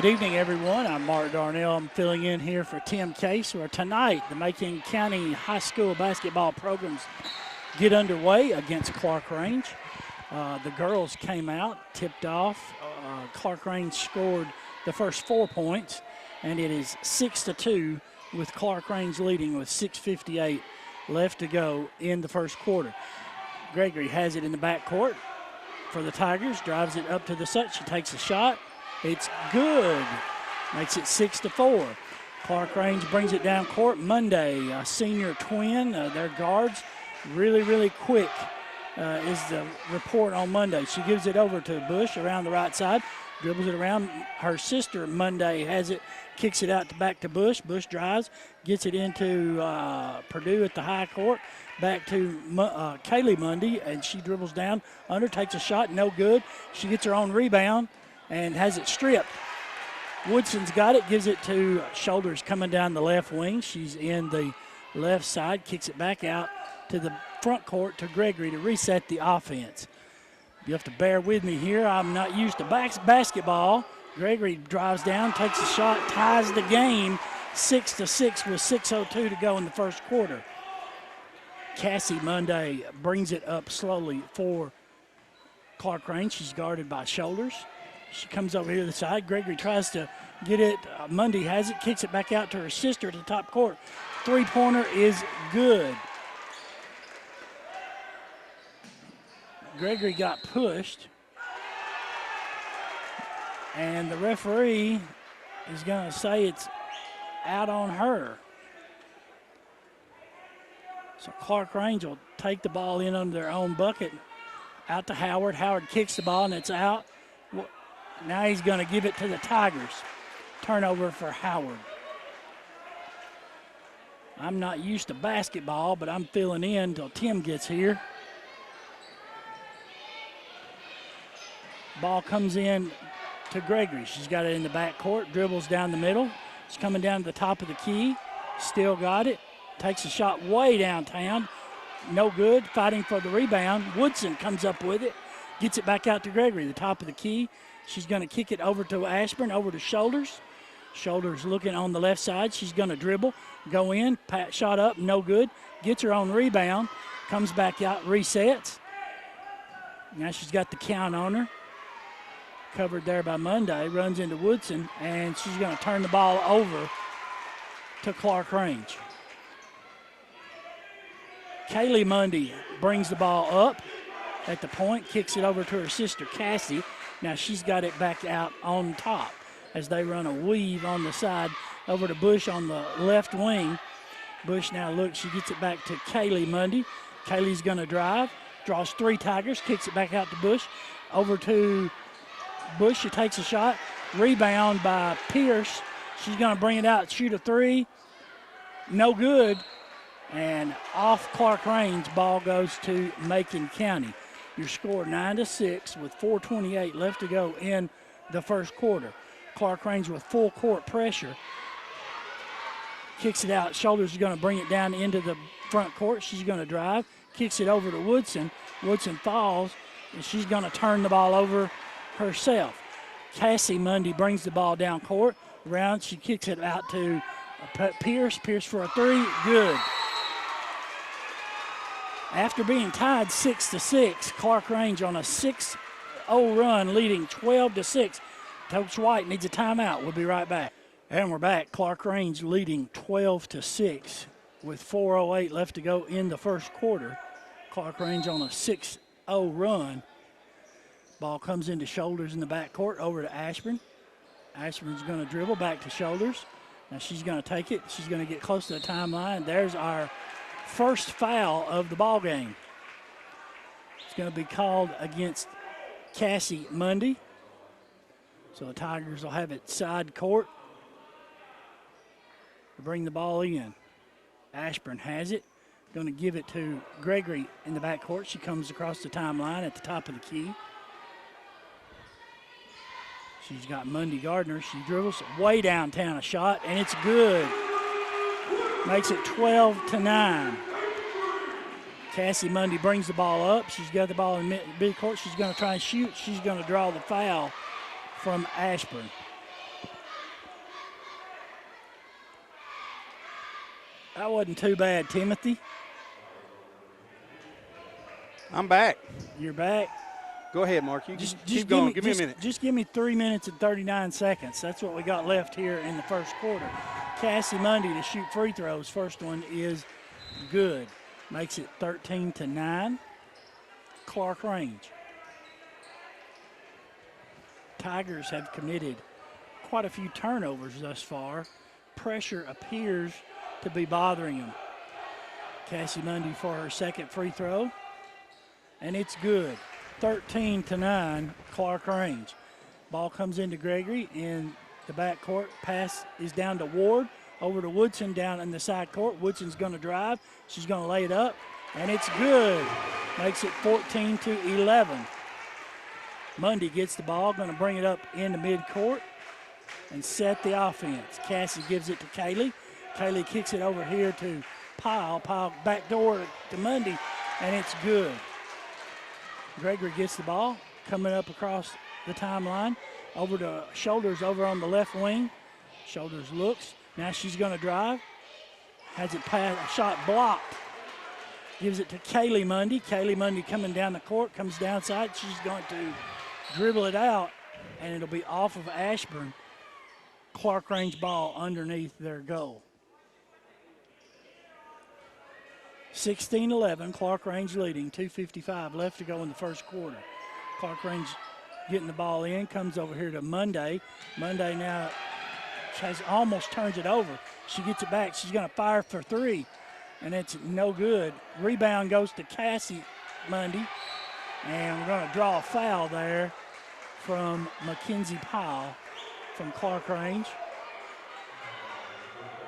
Good evening, everyone. I'm Mark Darnell. I'm filling in here for Tim Case, where tonight the Macon County High School basketball programs get underway against Clarkrange. The girls came out, tipped off. Clarkrange scored the first 4 points, and it is 6-2 with Clarkrange leading with 6:58 left to go in the first quarter. Gregory has it in the backcourt for the Tigers, drives it up to the set. She takes a shot. It's good. Makes it 6-4. Clarkrange brings it down court. Monday, a senior twin. Their guards really quick is the report on Monday. She gives it over to Bush around the right side, dribbles it around. Her sister Monday has it, kicks it out back to Bush. Bush drives, gets it into Purdue at the high court. Back to Kaylee Mundy, and she dribbles down under, takes a shot, no good. She gets her own rebound and has it stripped. Woodson's got it, gives it to Shoulders coming down the left wing. She's in the left side, kicks it back out to the front court to Gregory to reset the offense. You have to bear with me here. I'm not used to basketball. Gregory drives down, takes a shot, ties the game 6-6 with 6:02 to go in the first quarter. Cassie Monday brings it up slowly for Clarkrange. She's guarded by Shoulders. She comes over here to the side. Gregory tries to get it. Mundy has it, kicks it back out to her sister at the top court. Three-pointer is good. Gregory got pushed. And the referee is going to say it's out on her. So Clarkrange will take the ball in under their own bucket. Out to Howard. Howard kicks the ball, and it's out. Now he's going to give it to the Tigers. Turnover for Howard. I'm not used to basketball, but I'm filling in until Tim gets here. Ball comes in to Gregory. She's got it in the backcourt, dribbles down the middle. She's coming down to the top of the key. Still got it. Takes a shot way downtown. No good. Fighting for the rebound. Woodson comes up with it. Gets it back out to Gregory, the top of the key. She's going to kick it over to Ashburn, over to Shoulders. Shoulders looking on the left side. She's going to dribble, go in, shot up, no good. Gets her own rebound, comes back out, resets. Now she's got the count on her. Covered there by Monday, runs into Woodson, and she's going to turn the ball over to Clarkrange. Kaylee Mundy brings the ball up at the point, kicks it over to her sister Cassie. Now she's got it back out on top as they run a weave on the side over to Bush on the left wing. Bush now looks, she gets it back to Kaylee Mundy. Kaylee's going to drive, draws three Tigers, kicks it back out to Bush. Over to Bush, she takes a shot. Rebound by Pierce. She's going to bring it out, shoot a three. No good. And off Clarkrange, ball goes to Macon County. Your score 9-6 with 4:28 left to go in the first quarter. Clarkrange with full court pressure. Kicks it out. Shoulders is going to bring it down into the front court. She's going to drive. Kicks it over to Woodson. Woodson falls, and she's going to turn the ball over herself. Cassie Mundy brings the ball down court. Around, she kicks it out to Pierce. Pierce for a three. Good. After being tied 6-6, Clarkrange on a 6-0 run, leading 12-6. Coach White needs a timeout. We'll be right back. And we're back. Clarkrange leading 12-6 with 4:08 left to go in the first quarter. Clarkrange on a 6-0 run. Ball comes into Shoulders in the backcourt, over to Ashburn. Ashburn's going to dribble back to Shoulders. Now she's going to take it. She's going to get close to the timeline. There's our first foul of the ball game. It's going to be called against Cassie Mundy. So the Tigers will have it side court to bring the ball in. Ashburn has it. Going to give it to Gregory in the backcourt. She comes across the timeline at the top of the key. She's got Mundy Gardner. She dribbles way downtown a shot, and it's good. Makes it 12-9. Cassie Mundy brings the ball up. She's got the ball in midcourt. She's going to try and shoot. She's going to draw the foul from Ashburn. That wasn't too bad, Timothy. I'm back. You're back. Go ahead, Mark. You Just keep going. Give me a minute. Just give me 3 minutes and 39 seconds. That's what we got left here in the first quarter. Cassie Mundy to shoot free throws. First one is good. Makes it 13-9. Clarkrange. Tigers have committed quite a few turnovers thus far. Pressure appears to be bothering them. Cassie Mundy for her second free throw. And it's good. 13-9, Clarkrange. Ball comes into Gregory in the backcourt. Pass is down to Ward. Over to Woodson down in the side court. Woodson's going to drive. She's going to lay it up. And it's good. Makes it 14-11. Mundy gets the ball. Going to bring it up into midcourt and set the offense. Cassie gives it to Kaylee. Kaylee kicks it over here to Pyle. Pyle backdoor to Mundy. And it's good. Gregory gets the ball, coming up across the timeline, over to Shoulders over on the left wing. Shoulders looks. Now she's going to drive. Has it passed, shot blocked. Gives it to Kaylee Mundy. Kaylee Mundy coming down the court, comes downside. She's going to dribble it out, and it'll be off of Ashburn. Clarkrange ball underneath their goal. 16-11, Clarkrange leading, 2:55 left to go in the first quarter. Clarkrange getting the ball in, comes over here to Monday. Monday now almost turns it over. She gets it back. She's going to fire for three, and it's no good. Rebound goes to Cassie Mundy, and we're going to draw a foul there from Mackenzie Powell from Clarkrange.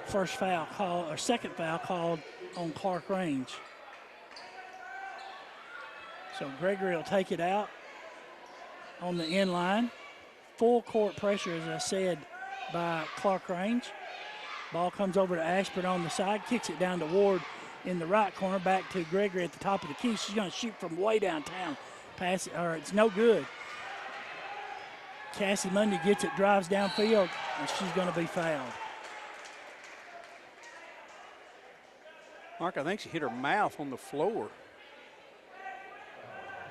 First foul call, or second foul called on Clarkrange. So Gregory will take it out on the end line. Full court pressure, as I said, by Clarkrange. Ball comes over to Ashburn on the side, kicks it down to Ward in the right corner, back to Gregory at the top of the key. She's going to shoot from way downtown. Pass it, or it's no good. Cassie Mundy gets it, drives downfield, and she's going to be fouled. Mark, I think she hit her mouth on the floor.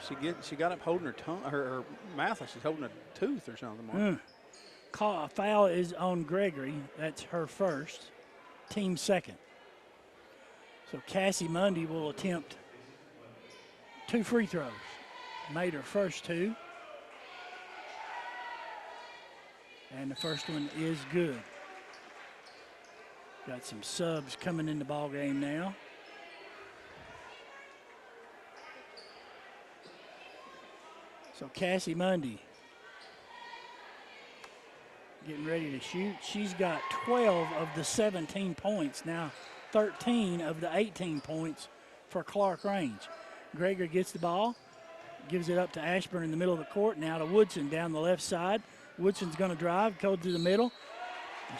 She got up holding her tongue, her mouth like she's holding a tooth or something. Mark. Foul is on Gregory. That's her first, team second. So Cassie Mundy will attempt 2 free throws. Made her first 2. And the first one is good. Got some subs coming in the ball game now. So Cassie Mundy getting ready to shoot. She's got 12 of the 17 points. Now 13 of the 18 points for Clarkrange. Gregory gets the ball, gives it up to Ashburn in the middle of the court. Now to Woodson down the left side. Woodson's going to drive, go to the middle.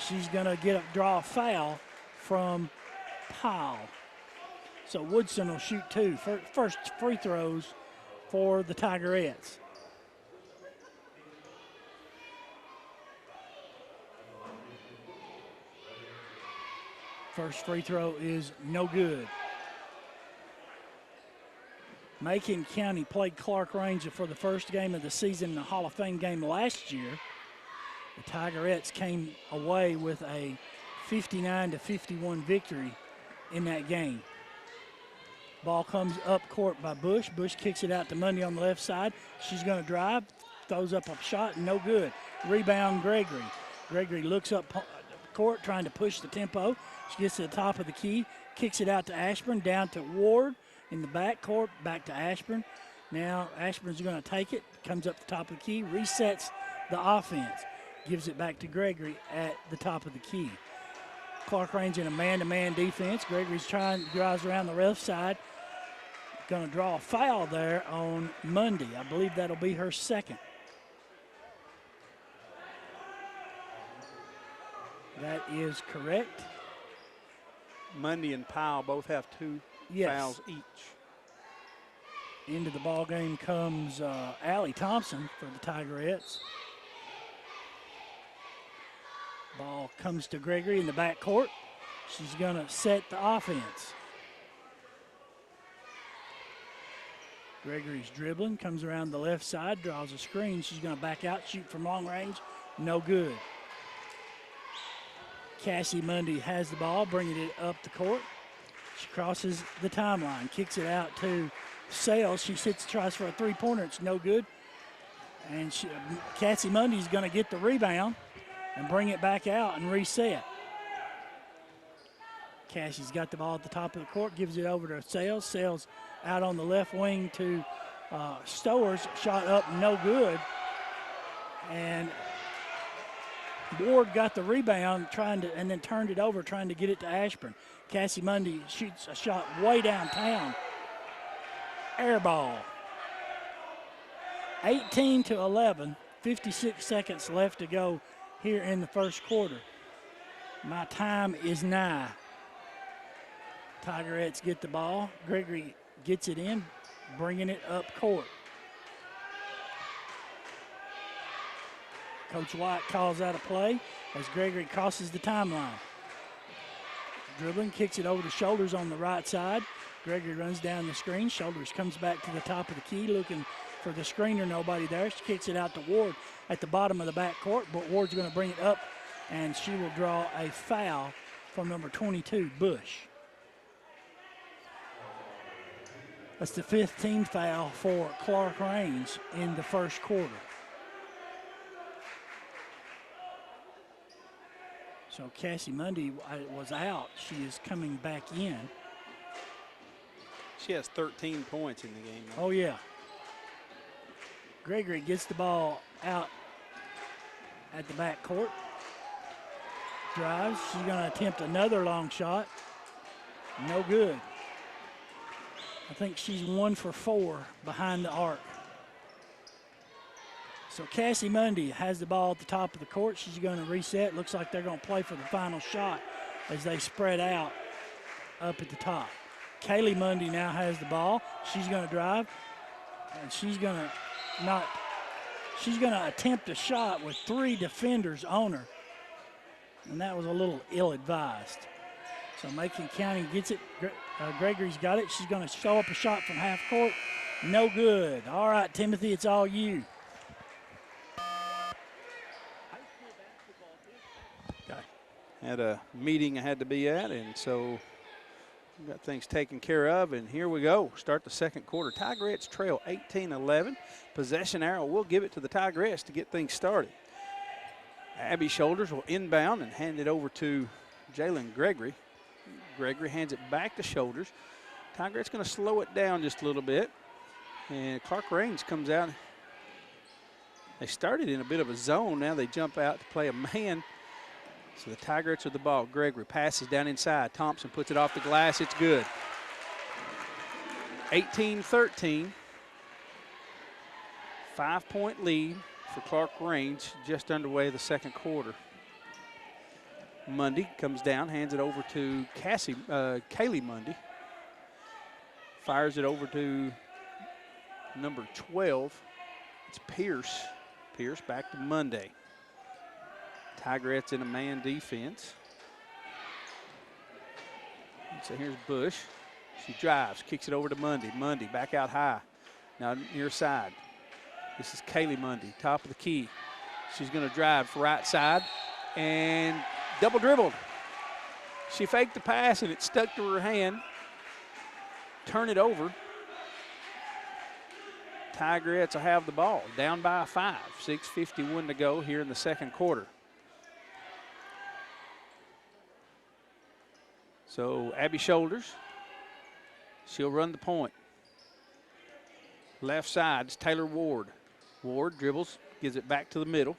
She's going to draw a foul from Powell. So Woodson will shoot 2. First free throws for the Tigerettes. First free throw is no good. Macon County played Clarkrange for the first game of the season in the Hall of Fame game last year. The Tigerettes came away with a 59-51 victory in that game. Ball comes up court by Bush. Bush kicks it out to Mundy on the left side. She's going to drive, throws up a shot, no good. Rebound Gregory. Gregory looks up court trying to push the tempo. She gets to the top of the key, kicks it out to Ashburn, down to Ward in the back court, back to Ashburn. Now Ashburn's going to take it, comes up the top of the key, resets the offense. Gives it back to Gregory at the top of the key. Clarkrange in a man-to-man defense. Gregory's drives around the left side. Going to draw a foul there on Mundy. I believe that'll be her second. That is correct. Mundy and Powell both have 2 fouls each. Into the ball game comes Allie Thompson for the Tigerettes. Ball comes to Gregory in the backcourt. She's going to set the offense. Gregory's dribbling, comes around the left side, draws a screen. She's going to back out, shoot from long range. No good. Cassie Mundy has the ball, bringing it up the court. She crosses the timeline, kicks it out to Sales. She tries for a three-pointer. It's no good. And Cassie Mundy's going to get the rebound and bring it back out and reset. Cassie's got the ball at the top of the court, gives it over to Sales. Sales out on the left wing to Stowers. Shot up, no good. And Ward got the rebound and then turned it over, trying to get it to Ashburn. Cassie Mundy shoots a shot way downtown. Air ball. 18-11, 56 seconds left to go here in the first quarter. My time is nigh. Tigerettes get the ball. Gregory gets it in, bringing it up court. Coach White calls out a play as Gregory crosses the timeline. Dribbling, kicks it over the Shoulders on the right side. Gregory runs down the screen. Shoulders comes back to the top of the key looking for the screener. Nobody there. She kicks it out to Ward at the bottom of the backcourt, but Ward's going to bring it up, and she will draw a foul from number 22, Bush. That's the 5th team foul for Clarkrange in the first quarter. So Cassie Mundy was out. She is coming back in. She has 13 points in the game. Oh, yeah. Gregory gets the ball out at the back court. Drives. She's going to attempt another long shot. No good. I think she's 1 for 4 behind the arc. So Cassie Mundy has the ball at the top of the court. She's going to reset. Looks like they're going to play for the final shot as they spread out up at the top. Kaylee Mundy now has the ball. She's going to drive, and she's going to attempt a shot with 3 defenders on her, and that was a little ill-advised. So Macon County gets it. Gregory's got it. She's going to show up a shot from half court. No good. All right, Timothy, it's all you. Had a meeting I had to be at, and so got things taken care of, and here we go. Start the second quarter. Tigerettes trail 18-11. Possession arrow will give it to the Tigerettes to get things started. Abby Shoulders will inbound and hand it over to Jalen Gregory. Gregory hands it back to Shoulders. Tigerettes going to slow it down just a little bit, and Clarkrange comes out. They started in a bit of a zone. Now they jump out to play a man. So the Tigerettes are the ball. Gregory passes down inside. Thompson puts it off the glass. It's good. 18-13. 5-point lead for Clarkrange. Just underway the second quarter. Mundy comes down, hands it over to Kaylee Mundy. Fires it over to number 12. It's Pierce. Pierce back to Mundy. Tigerettes in a man defense. So here's Bush. She drives, kicks it over to Mundy. Mundy back out high. Now near side. This is Kaylee Mundy, top of the key. She's going to drive for right side and double dribbled. She faked the pass and it stuck to her hand. Turn it over. Tigerettes will have the ball. Down by 5. 6:51 to go here in the second quarter. So Abby Shoulders, she'll run the point. Left side is Taylor Ward. Ward dribbles, gives it back to the middle,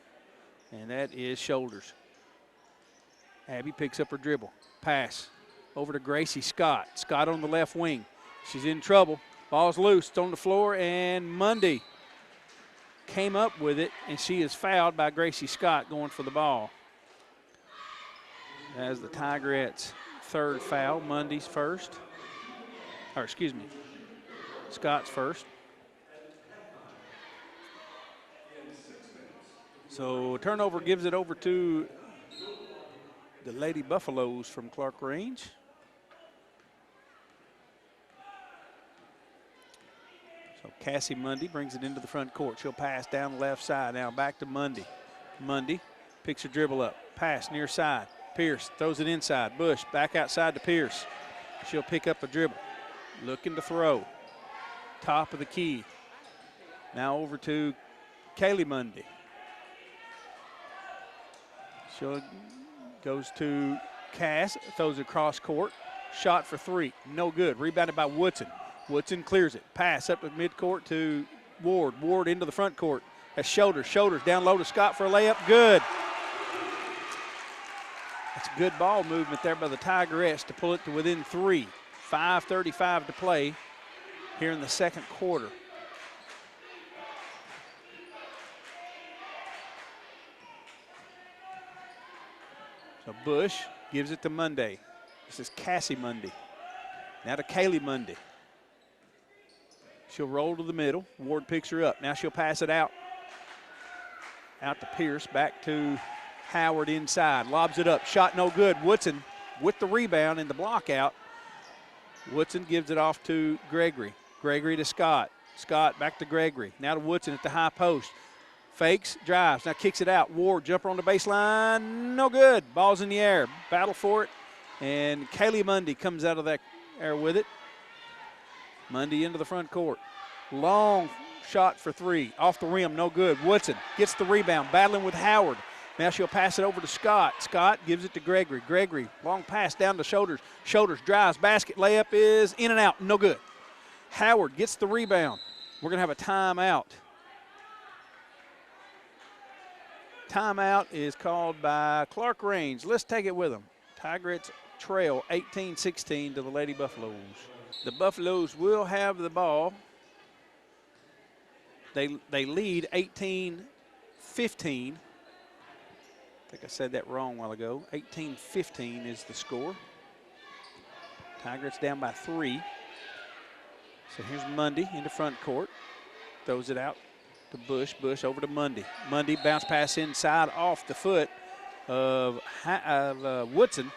and that is Shoulders. Abby picks up her dribble. Pass over to Gracie Scott. Scott on the left wing. She's in trouble. Ball's loose. It's on the floor, and Mundy came up with it, and she is fouled by Gracie Scott going for the ball. As the Tigerettes' third foul, Mundy's first. Or excuse me, Scott's first. So turnover gives it over to the Lady Buffaloes from Clarkrange. So Cassie Mundy brings it into the front court. She'll pass down the left side. Now back to Mundy. Mundy picks her dribble up. Pass near side. Pierce throws it inside. Bush back outside to Pierce. She'll pick up a dribble. Looking to throw. Top of the key. Now over to Kaylee Mundy. She goes to Cass, throws it across court. Shot for three, no good. Rebounded by Woodson. Woodson clears it. Pass up to midcourt to Ward. Ward into the front court. That's Shoulders. Shoulders down low to Scott for a layup. Good. That's good ball movement there by the Tigerettes to pull it to within 3. 5:35 to play here in the second quarter. So Bush gives it to Mundy. This is Cassie Mundy. Now to Kaylee Mundy. She'll roll to the middle. Ward picks her up. Now she'll pass it out. Out to Pierce. Back to Howard inside. Lobs it up. Shot no good. Woodson with the rebound and the block out. Woodson gives it off to Gregory. Gregory to Scott. Scott back to Gregory. Now to Woodson at the high post. Fakes, drives, now kicks it out. Ward, jumper on the baseline, no good. Ball's in the air, battle for it. And Kaylee Mundy comes out of that air with it. Mundy into the front court. Long shot for three, off the rim, no good. Woodson gets the rebound, battling with Howard. Now she'll pass it over to Scott. Scott gives it to Gregory. Gregory, long pass down to Shoulders. Shoulders drives, basket, layup is in and out, no good. Howard gets the rebound. We're gonna have a timeout. Timeout is called by Clarkrange. Let's take it with them. Tigerettes trail 18-16 to the Lady Buffaloes. The Buffaloes will have the ball. They lead 18-15. I think I said that wrong a while ago. 18-15 is the score. Tigerettes down by 3. So here's Mundy into front court. Throws it out to Bush. Bush over to Mundy. Mundy bounce pass inside off the foot of Woodson.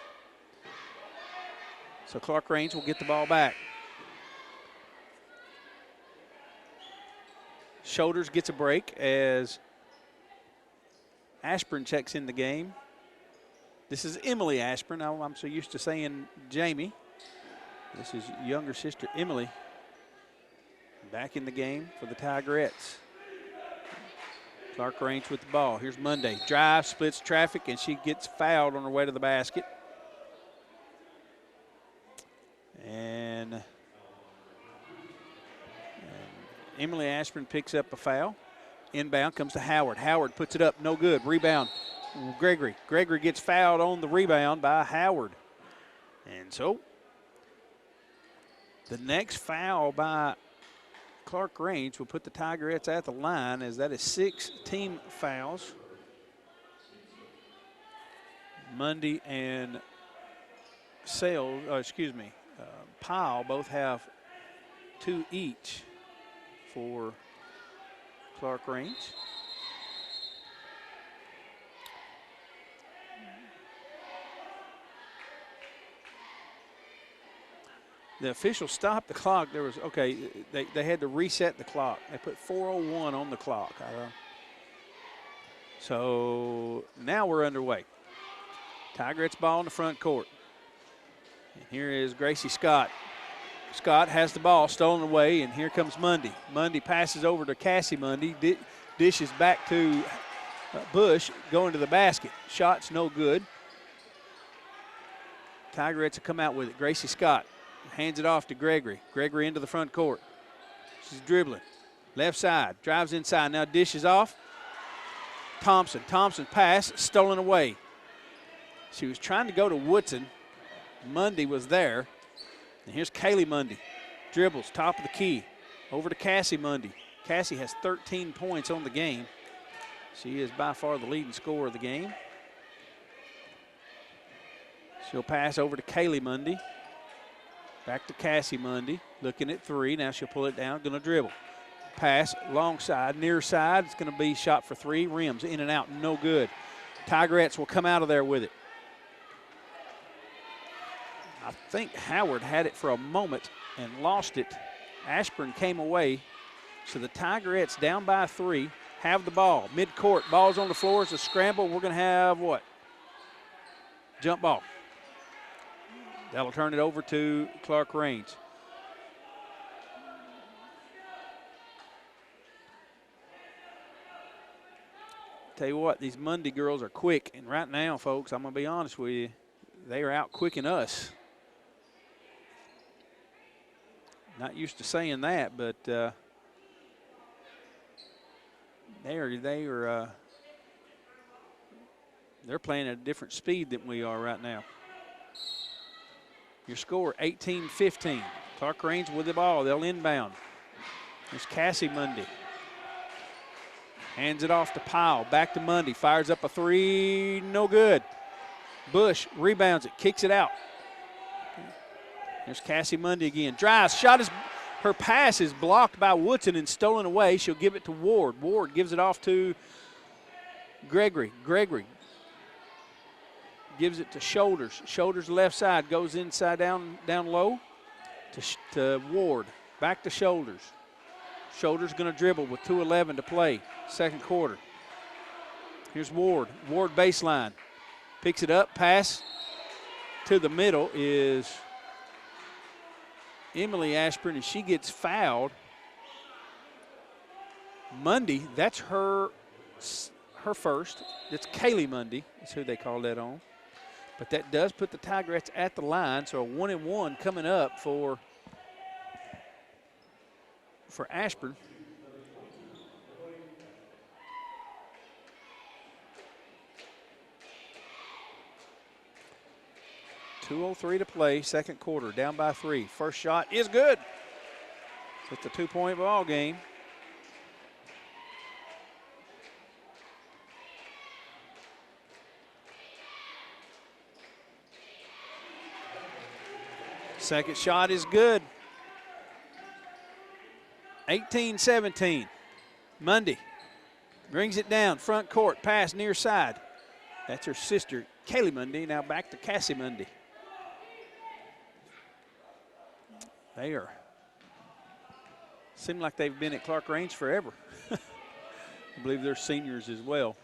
So Clarkrange will get the ball back. Shoulders gets a break as Ashburn checks in the game. This is Emily Ashburn. I'm so used to saying Jamie. This is younger sister Emily back in the game for the Tigerettes. Clarkrange with the ball. Here's Mundy. Drive, splits traffic, and she gets fouled on her way to the basket. And Emily Ashburn picks up a foul. Inbound comes to Howard. Howard puts it up, no good. Rebound, Gregory. Gregory gets fouled on the rebound by Howard. And so the next foul by Clarkrange will put the Tigerettes at the line, as that is 6 team fouls. Mundy and Powell both have 2 each for Clarkrange. The officials stopped the clock. There was, they had to reset the clock. They put 4:01 on the clock. So now we're underway. Tigerettes ball in the front court. And here is Gracie Scott. Scott has the ball stolen away, and here comes Mundy. Mundy passes over to Cassie Mundy. Dishes back to Bush, going to the basket. Shot's no good. Tigerettes will come out with it. Gracie Scott hands it off to Gregory. Gregory into the front court. She's dribbling. Left side, drives inside, now dishes off. Thompson. Thompson's pass, stolen away. She was trying to go to Woodson. Mundy was there. And here's Kaylee Mundy. Dribbles, top of the key. Over to Cassie Mundy. Cassie has 13 points on the game. She is by far the leading scorer of the game. She'll pass over to Kaylee Mundy. Back to Cassie Mundy. Looking at 3. Now she'll pull it down. Going to dribble. Pass, long side, near side. It's going to be shot for 3. Rims in and out, no good. Tigerettes will come out of there with it. think Howard had it for a moment and lost it. Ashburn came away. So the Tigerettes down by 3 have the ball. Midcourt, ball's on the floor. It's a scramble. We're going to have what? Jump ball. That'll turn it over to Clarkrange. Tell you what, these Monday girls are quick. And right now, folks, I'm going to be honest with you, they are out quicking us. Not used to saying that, but they're playing at a different speed than we are right now. Your score, 18-15. Clarkrange with the ball. They'll inbound. There's Cassie Mundy. Hands it off to Powell. Back to Mundy. Fires up a 3. No good. Bush rebounds it. Kicks it out. There's Cassie Mundy again. Drives. Her pass is blocked by Woodson and stolen away. She'll give it to Ward. Ward gives it off to Gregory. Gregory gives it to Shoulders. Shoulders left side. Goes inside down low to Ward. Back to Shoulders. Shoulders going to dribble with 2:11 to play. Second quarter. Here's Ward. Ward baseline. Picks it up. Pass to the middle is Emily Ashburn, and she gets fouled. Mundy, that's her first. It's Kaylee Mundy, is who they call that on. But that does put the Tigerettes at the line, so a 1-and-1 coming up for Ashburn. .203 to play, second quarter, down by 3. First shot is good. So it's a 2-point ball game. Second shot is good. 18-17. Mundy brings it down, front court, pass near side. That's her sister, Kaylee Mundy. Now back to Cassie Mundy. They seem like they've been at Clarkrange forever. I believe they're seniors as well.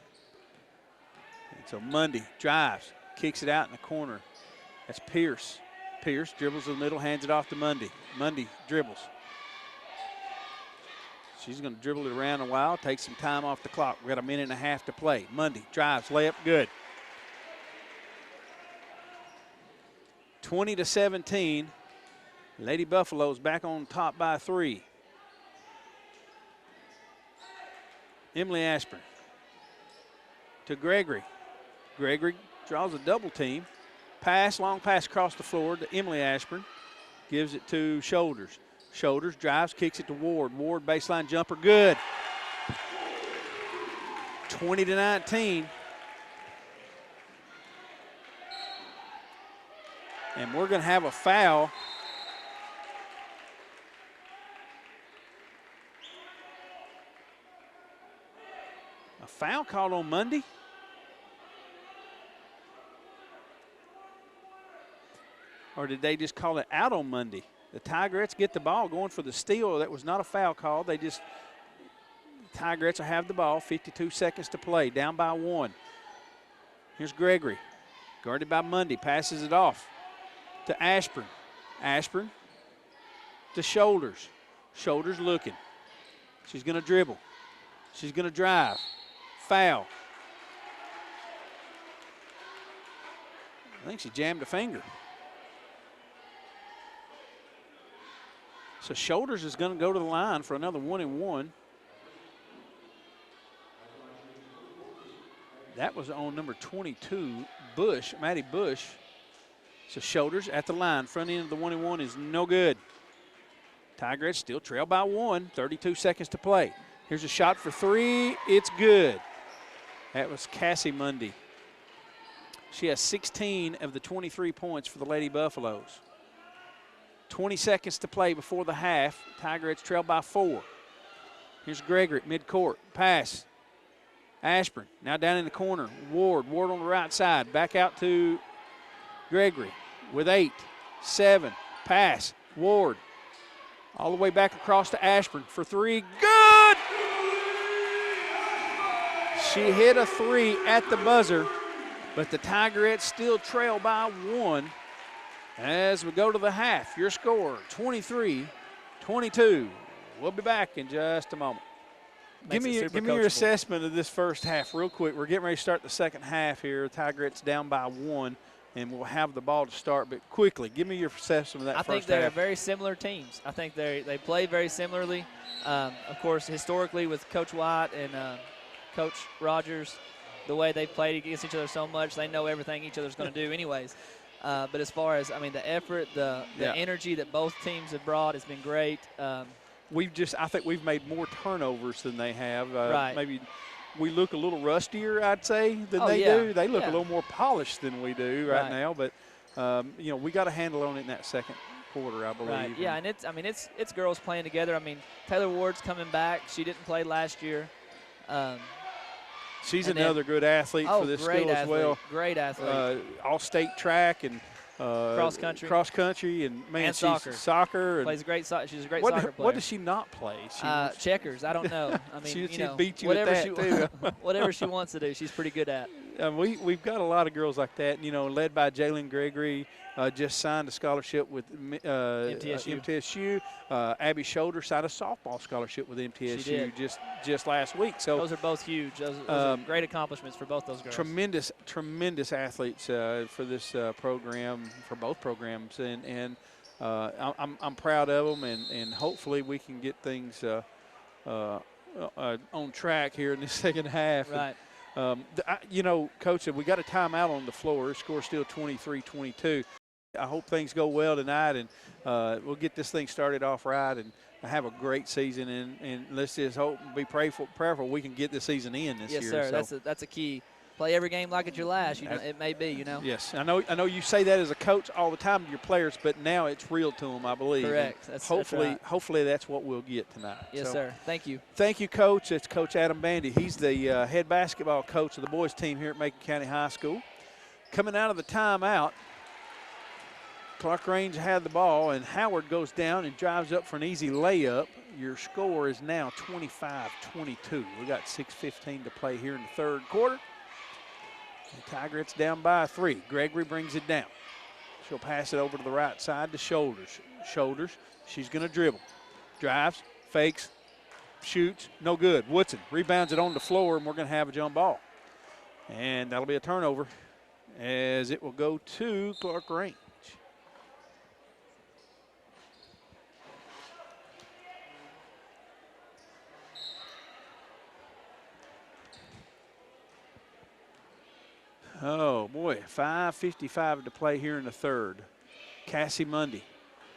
And so Mundy drives, kicks it out in the corner. That's Pierce. Pierce dribbles in the middle, hands it off to Mundy. Mundy dribbles. She's going to dribble it around a while, take some time off the clock. We've got a minute and a half to play. Mundy drives, layup, good. 20-17. Lady Buffaloes back on top by 3. Emily Ashburn to Gregory. Gregory draws a double team. Pass, long pass across the floor to Emily Ashburn. Gives it to Shoulders. Shoulders drives, kicks it to Ward. Ward baseline jumper, good. 20-19. And we're going to have a foul. A foul called on Mundy. Or did they just call it out on Mundy? The Tigerettes get the ball going for the steal. That was not a foul call. The Tigerettes will have the ball. 52 seconds to play. Down by 1. Here's Gregory. Guarded by Mundy. Passes it off to Ashburn. Ashburn to Shoulders. Shoulders looking. She's going to dribble. She's going to drive. Foul. I think she jammed a finger. So Shoulders is going to go to the line for another 1-and-1. That was on number 22, Bush, Maddie Bush. So Shoulders at the line. Front end of the 1-and-1 is no good. Tigerettes still trail by 1. 32 seconds to play. Here's a shot for 3. It's good. That was Cassie Mundy. She has 16 of the 23 points for the Lady Buffaloes. 20 seconds to play before the half. Tigerettes trail by 4. Here's Gregory at midcourt. Pass. Ashburn now down in the corner. Ward on the right side. Back out to Gregory with 8. 7. Pass. Ward. All the way back across to Ashburn for 3. Good! She hit a 3 at the buzzer, but the Tigerettes still trail by 1 as we go to the half. Your score, 23-22. We'll be back in just a moment. Give me your assessment of this first half real quick. We're getting ready to start the second half here. Tigerettes down by 1, and we'll have the ball to start. But quickly, give me your assessment of that first half. I think they're very similar teams. I think they play very similarly. Of course, historically with Coach White and Coach Rogers, the way they've played against each other so much, they know everything each other's going to do anyways. But as far as, the effort, the energy that both teams have brought has been great. I think we've made more turnovers than they have. Right. Maybe we look a little rustier, I'd say, than they do. They look a little more polished than we do right now. But, we got a handle on it in that second quarter, I believe. Right. Yeah, and it's girls playing together. Taylor Ward's coming back. She didn't play last year. She's another good athlete for this school as well. Great athlete. All-state track and cross country, and soccer. Plays great. She's a great soccer player. What does she not play? Checkers. I don't know. She beat you at that too. Whatever she wants to do, she's pretty good at. We've got a lot of girls like that. Led by Jalen Gregory. Just signed a scholarship with MTSU. Abby Shoulder signed a softball scholarship with MTSU just last week. So those are both huge. Those are great accomplishments for both those girls. Tremendous athletes for this program, for both programs, and I'm proud of them, and hopefully we can get things on track here in the second half. Right. Coach said we got a timeout on the floor. Score still 23-22. I hope things go well tonight, and we'll get this thing started off right and have a great season. And let's just hope and be prayerful we can get the season in this year. Yes, sir. So. That's a key. Play every game like it's your last. It may be. Yes, I know. You say that as a coach all the time to your players, but now it's real to them, I believe. Correct. Hopefully that's what we'll get tonight. Yes, sir. Thank you. Thank you, Coach. It's Coach Adam Bandy. He's the head basketball coach of the boys team here at Macon County High School. Coming out of the timeout, Clarkrange had the ball, and Howard goes down and drives up for an easy layup. Your score is now 25-22. We got 6:15 to play here in the third quarter. The Tigerettes down by 3. Gregory brings it down. She'll pass it over to the right side to Shoulders. She's going to dribble. Drives, fakes, shoots, no good. Woodson rebounds it on the floor, and we're going to have a jump ball. And that'll be a turnover as it will go to Clarkrange. Oh, boy, 5:55 to play here in the third. Cassie Mundy,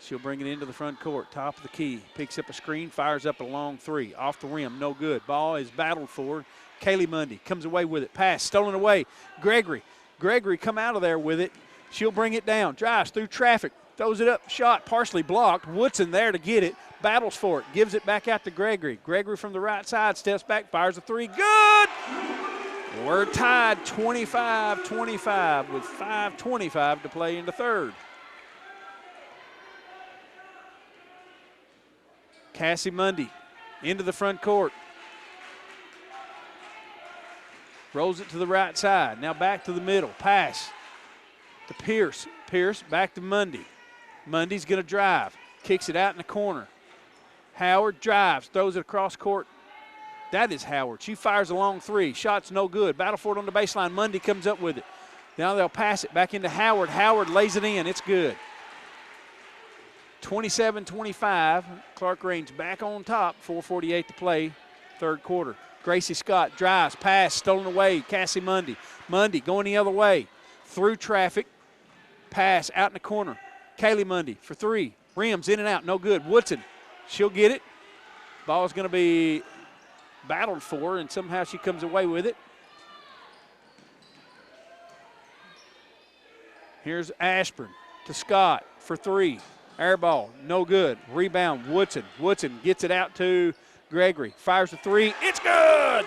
she'll bring it into the front court, top of the key, picks up a screen, fires up a long 3, off the rim, no good. Ball is battled for. Kaylee Mundy comes away with it, pass, stolen away. Gregory come out of there with it. She'll bring it down, drives through traffic, throws it up, shot, partially blocked. Woodson there to get it, battles for it, gives it back out to Gregory. Gregory from the right side, steps back, fires a 3, good! We're tied 25-25 with 5:25 to play in the third. Cassie Mundy into the front court. Rolls it to the right side. Now back to the middle. Pass to Pierce. Pierce back to Mundy. Mundy's going to drive. Kicks it out in the corner. Howard drives. Throws it across court. That is Howard. She fires a long 3. Shot's no good. Battle for it on the baseline. Mundy comes up with it. Now they'll pass it back into Howard. Howard lays it in. It's good. 27-25. Clarkrange back on top. 4:48 to play. Third quarter. Gracie Scott drives. Pass. Stolen away. Cassie Mundy. Mundy going the other way. Through traffic. Pass out in the corner. Kaylee Mundy for 3. Rims in and out. No good. Woodson. She'll get it. Ball's going to be battled for, and somehow she comes away with it. Here's Ashburn to Scott for 3. Air ball, no good. Rebound, Woodson. Woodson gets it out to Gregory. Fires a 3. It's good!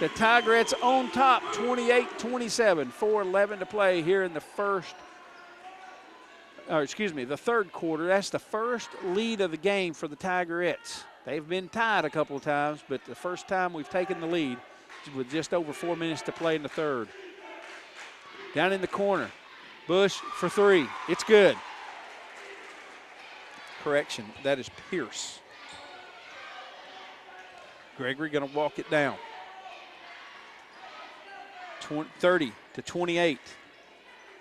The Tigerettes on top, 28-27. 4:11 to play here in the first the third quarter. That's the first lead of the game for the Tigerettes. They've been tied a couple of times, but the first time we've taken the lead with just over 4 minutes to play in the third. Down in the corner, Bush for three. It's good. Correction, that is Pierce. Gregory going to walk it down. 30-28.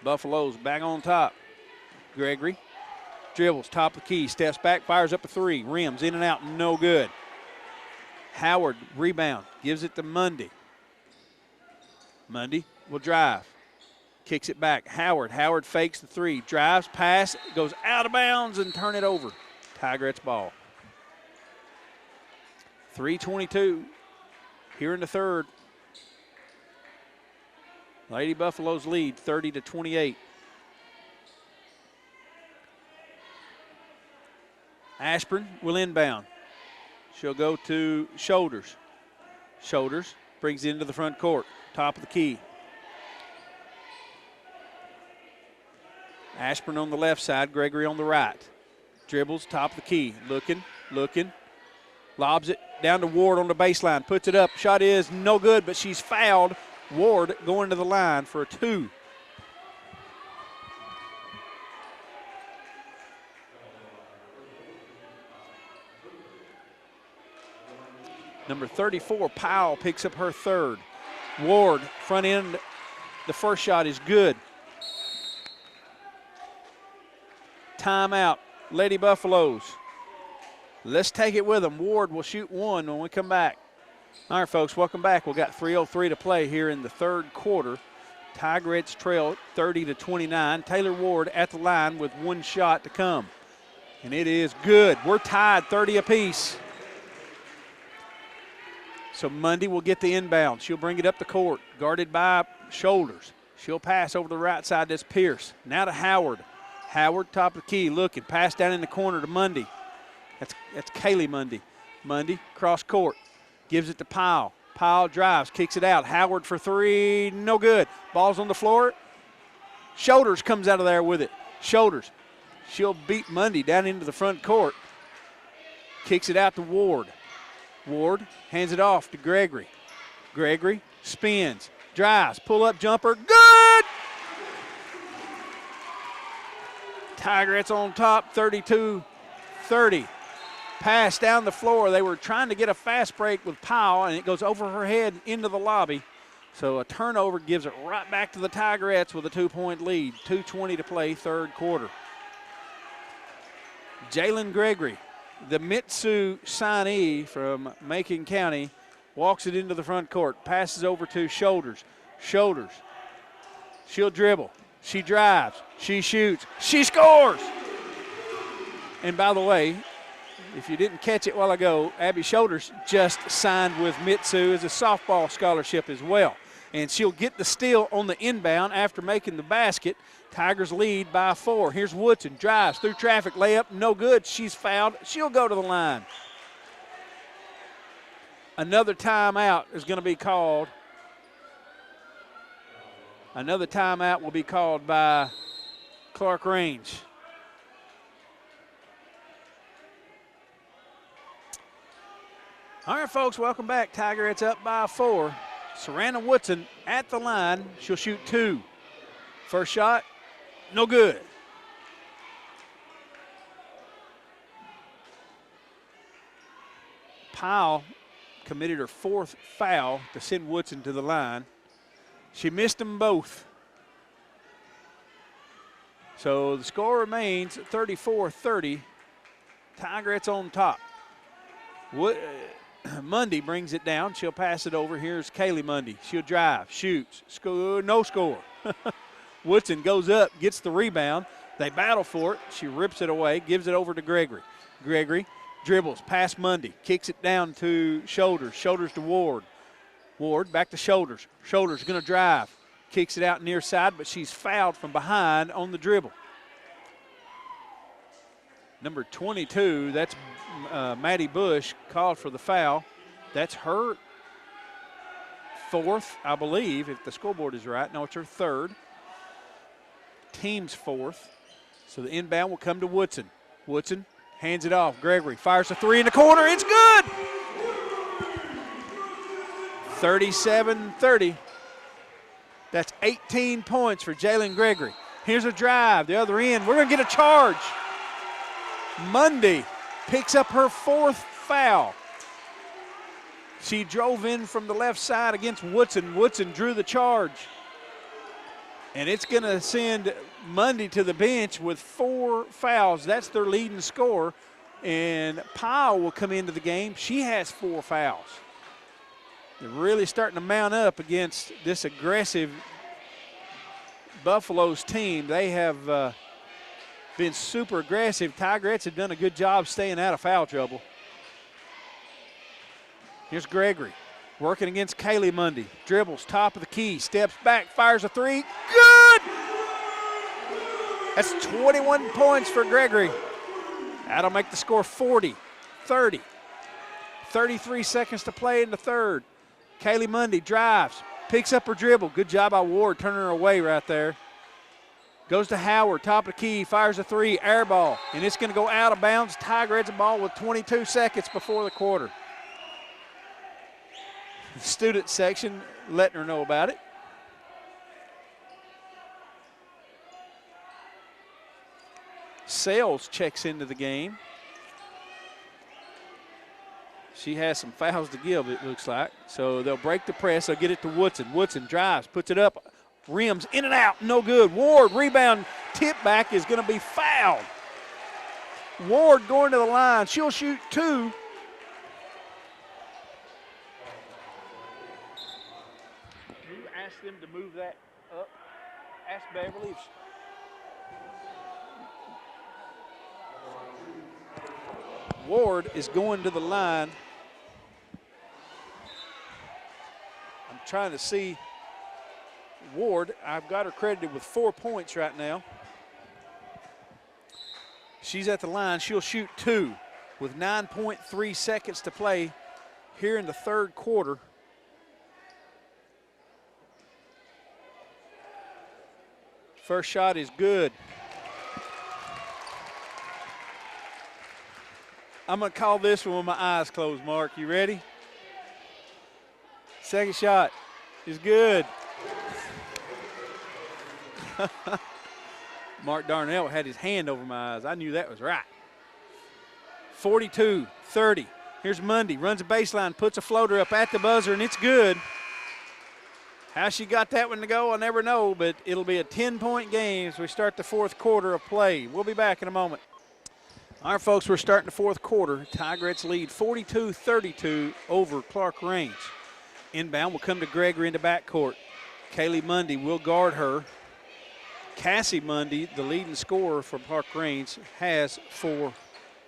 Buffaloes back on top. Gregory dribbles, top of the key, steps back, fires up a three. Rims in and out, no good. Howard rebound, gives it to Mundy. Mundy will drive. Kicks it back. Howard fakes the three. Drives, pass, goes out of bounds and turn it over. Tigerettes ball. 3:22 here in the third. Lady Buffaloes lead 30-28. Ashburn will inbound. She'll go to Shoulders. Shoulders brings it into the front court. Top of the key. Ashburn on the left side, Gregory on the right. Dribbles, top of the key. Looking. Lobs it down to Ward on the baseline. Puts it up. Shot is no good, but she's fouled. Ward going to the line for a two. Number 34, Powell, picks up her third. Ward, front end, the first shot is good. Timeout, Lady Buffaloes. Let's take it with them. Ward will shoot one when we come back. All right, folks, welcome back. We've got 3:03 to play here in the third quarter. Tigerettes trail 30-29. Taylor Ward at the line with one shot to come. And it is good. We're tied 30 apiece. So Mundy will get the inbound. She'll bring it up the court, guarded by Shoulders. She'll pass over the right side. That's Pierce. Now to Howard. Howard, top of the key, looking. Pass down in the corner to Mundy. That's Kaylee Mundy. Mundy, cross court. Gives it to Powell. Powell drives, kicks it out. Howard for three, no good. Ball's on the floor. Shoulders comes out of there with it. Shoulders. She'll beat Mundy down into the front court. Kicks it out to Ward. Ward hands it off to Gregory. Gregory spins, drives, pull-up jumper, good! Tigerettes on top, 32-30. Pass down the floor. They were trying to get a fast break with Powell, and it goes over her head into the lobby. So a turnover gives it right back to the Tigerettes with a 2-point lead. 2:20 to play, third quarter. Jalen Gregory, the Mitsu signee from Macon County, walks it into the front court, passes over to Shoulders. Shoulders. She'll dribble. She drives. She shoots. She scores! And by the way, if you didn't catch it a while ago, Abby Shoulders just signed with Mitsu as a softball scholarship as well. And she'll get the steal on the inbound after making the basket. Tigers lead by 4. Here's Woodson, drives through traffic, layup, no good. She's fouled. She'll go to the line. Another timeout is going to be called. Another timeout will be called by Clarkrange. All right, folks, welcome back. Tigerettes up by 4. Serena Woodson at the line. She'll shoot 2. First shot, no good. Powell committed her 4th foul to send Woodson to the line. She missed them both. So the score remains 34-30. Tigerettes on top. Mundy brings it down. She'll pass it over. Here's Kaylee Mundy. She'll drive, shoots, score, no score. Woodson goes up, gets the rebound. They battle for it. She rips it away, gives it over to Gregory. Gregory dribbles past Mundy, kicks it down to Shoulders. Shoulders to Ward. Ward back to Shoulders. Shoulders going to drive, kicks it out near side, but she's fouled from behind on the dribble. Number 22, that's Maddie Bush, called for the foul. That's her 4th, I believe, if the scoreboard is right. No, it's her 3rd. Team's 4th. So the inbound will come to Woodson. Woodson hands it off. Gregory fires a three in the corner. It's good. 37-30. That's 18 points for Jalen Gregory. Here's a drive. The other end. We're going to get a charge. Mundy picks up her 4th foul. She drove in from the left side against Woodson. Woodson drew the charge. And it's going to send Mundy to the bench with 4 fouls. That's their leading scorer. And Powell will come into the game. She has 4 fouls. They're really starting to mount up against this aggressive Buffaloes team. They have been super aggressive. Tigerettes have done a good job staying out of foul trouble. Here's Gregory working against Kaylee Mundy. Dribbles, top of the key, steps back, fires a three. Good! That's 21 points for Gregory. That'll make the score 40-30. 33 seconds to play in the third. Kaylee Mundy drives, picks up her dribble. Good job by Ward turning her away right there. Goes to Howard, top of the key, fires a three, air ball, and it's going to go out of bounds. Tigerettes a ball with 22 seconds before the quarter. The student section letting her know about it. Sales checks into the game. She has some fouls to give, it looks like. So they'll break the press. They'll get it to Woodson. Woodson drives, puts it up, rims in and out, no good. Ward, rebound, tip back is going to be fouled. Ward going to the line. She'll shoot 2. Can you ask them to move that up? Ask Beverly. Ward is going to the line. I'm trying to see Ward. I've got her credited with 4 points right now. She's at the line. She'll shoot 2 with 9.3 seconds to play here in the third quarter. First shot is good. I'm going to call this one with my eyes closed, Mark. You ready? Second shot is good. Mark Darnell had his hand over my eyes. I knew that was right. 42-30. Here's Mundy. Runs a baseline, puts a floater up at the buzzer, and it's good. How she got that one to go, I'll never know, but it'll be a 10-point game as we start the fourth quarter of play. We'll be back in a moment. All right, folks, we're starting the fourth quarter. Tigerettes lead 42-32 over Clarkrange. Inbound will come to Gregory in the backcourt. Kaylee Mundy will guard her. Cassie Mundy, the leading scorer for Clarkrange, has 4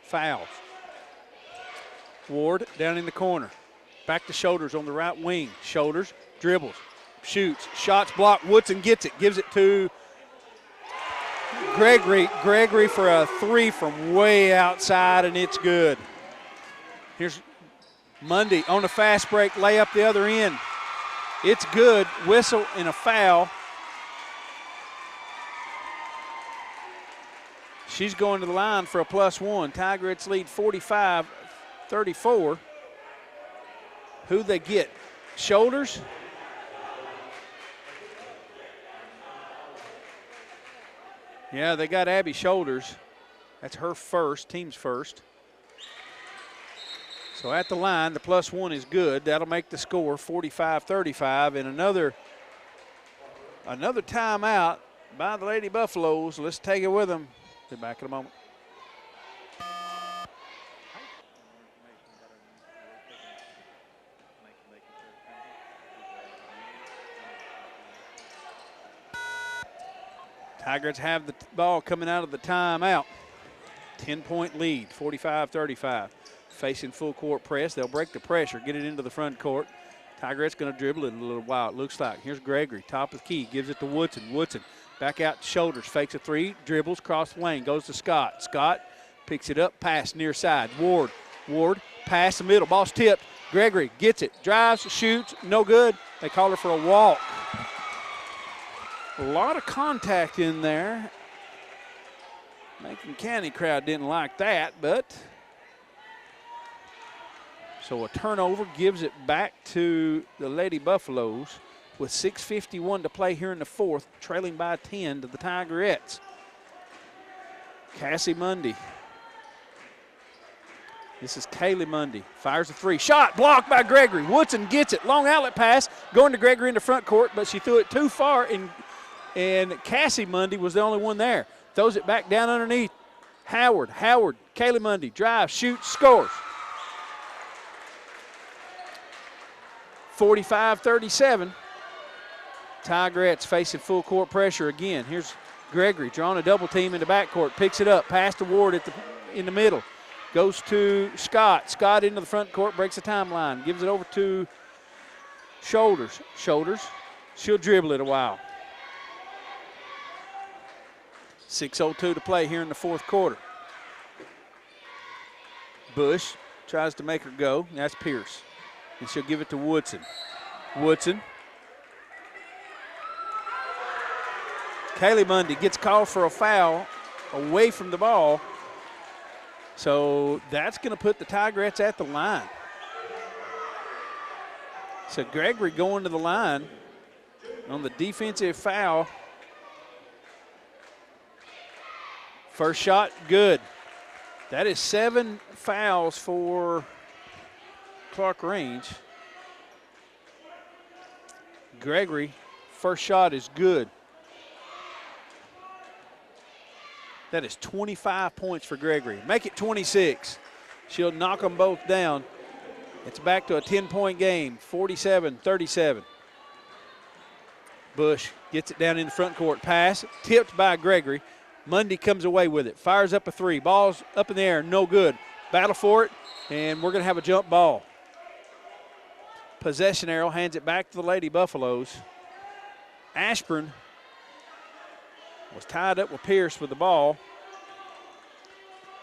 fouls. Ward down in the corner. Back to Shoulders on the right wing. Shoulders, dribbles, shoots, shots blocked. Woodson gets it, gives it to Gregory. Gregory for a 3 from way outside, and it's good. Here's Mundy on the fast break, layup the other end. It's good. Whistle and a foul. She's going to the line for a +1. Tigerettes lead 45-34. Who they get? Shoulders. Yeah, they got Abby Shoulders. That's her first, team's first. So at the line, the +1 is good. That'll make the score 45-35. And another timeout by the Lady Buffaloes. Let's take it with them. Be back in a moment. Tigerettes have the ball coming out of the timeout. 10-point lead, 45-35. Facing full court press. They'll break the pressure, get it into the front court. Tigerettes going to dribble it a little while, it looks like. Here's Gregory, top of the key, gives it to Woodson. Woodson back out to Shoulders, fakes a 3, dribbles, cross the lane, goes to Scott. Scott picks it up, pass near side. Ward, pass the middle, ball's tipped. Gregory gets it, drives, shoots, no good. They call her for a walk. A lot of contact in there. Macon County crowd didn't like that, but so a turnover gives it back to the Lady Buffaloes with 6:51 to play here in the fourth, trailing by 10 to the Tigerettes. Cassie Mundy. This is Kaylee Mundy. Fires a three. Shot blocked by Gregory. Woodson gets it. Long outlet pass going to Gregory in the front court, but she threw it too far, and Cassie Mundy was the only one there. Throws it back down underneath. Howard. Kaylee Mundy drives, shoots, scores. 45-37. Tigerettes facing full court pressure again. Here's Gregory drawing a double team in the backcourt. Picks it up. Pass to Ward in the middle. Goes to Scott. Scott into the front court, breaks the timeline. Gives it over to Shoulders. She'll dribble it a while. 6:02 to play here in the fourth quarter. Bush tries to make her go. That's Pierce. And she'll give it to Woodson. Kaylee Mundy gets called for a foul away from the ball. So that's going to put the Tigerettes at the line. So Gregory going to the line on the defensive foul. First shot, good. That is 7 fouls for Clarkrange. Gregory, first shot is good. That is 25 points for Gregory. Make it 26. She'll knock them both down. It's back to a 10-point game, 47-37. Bush gets it down in the front court. Pass, tipped by Gregory. Mundy comes away with it. Fires up a three. Ball's up in the air, no good. Battle for it, and we're going to have a jump ball. Possession arrow hands it back to the Lady Buffaloes. Ashburn was tied up with Pierce with the ball.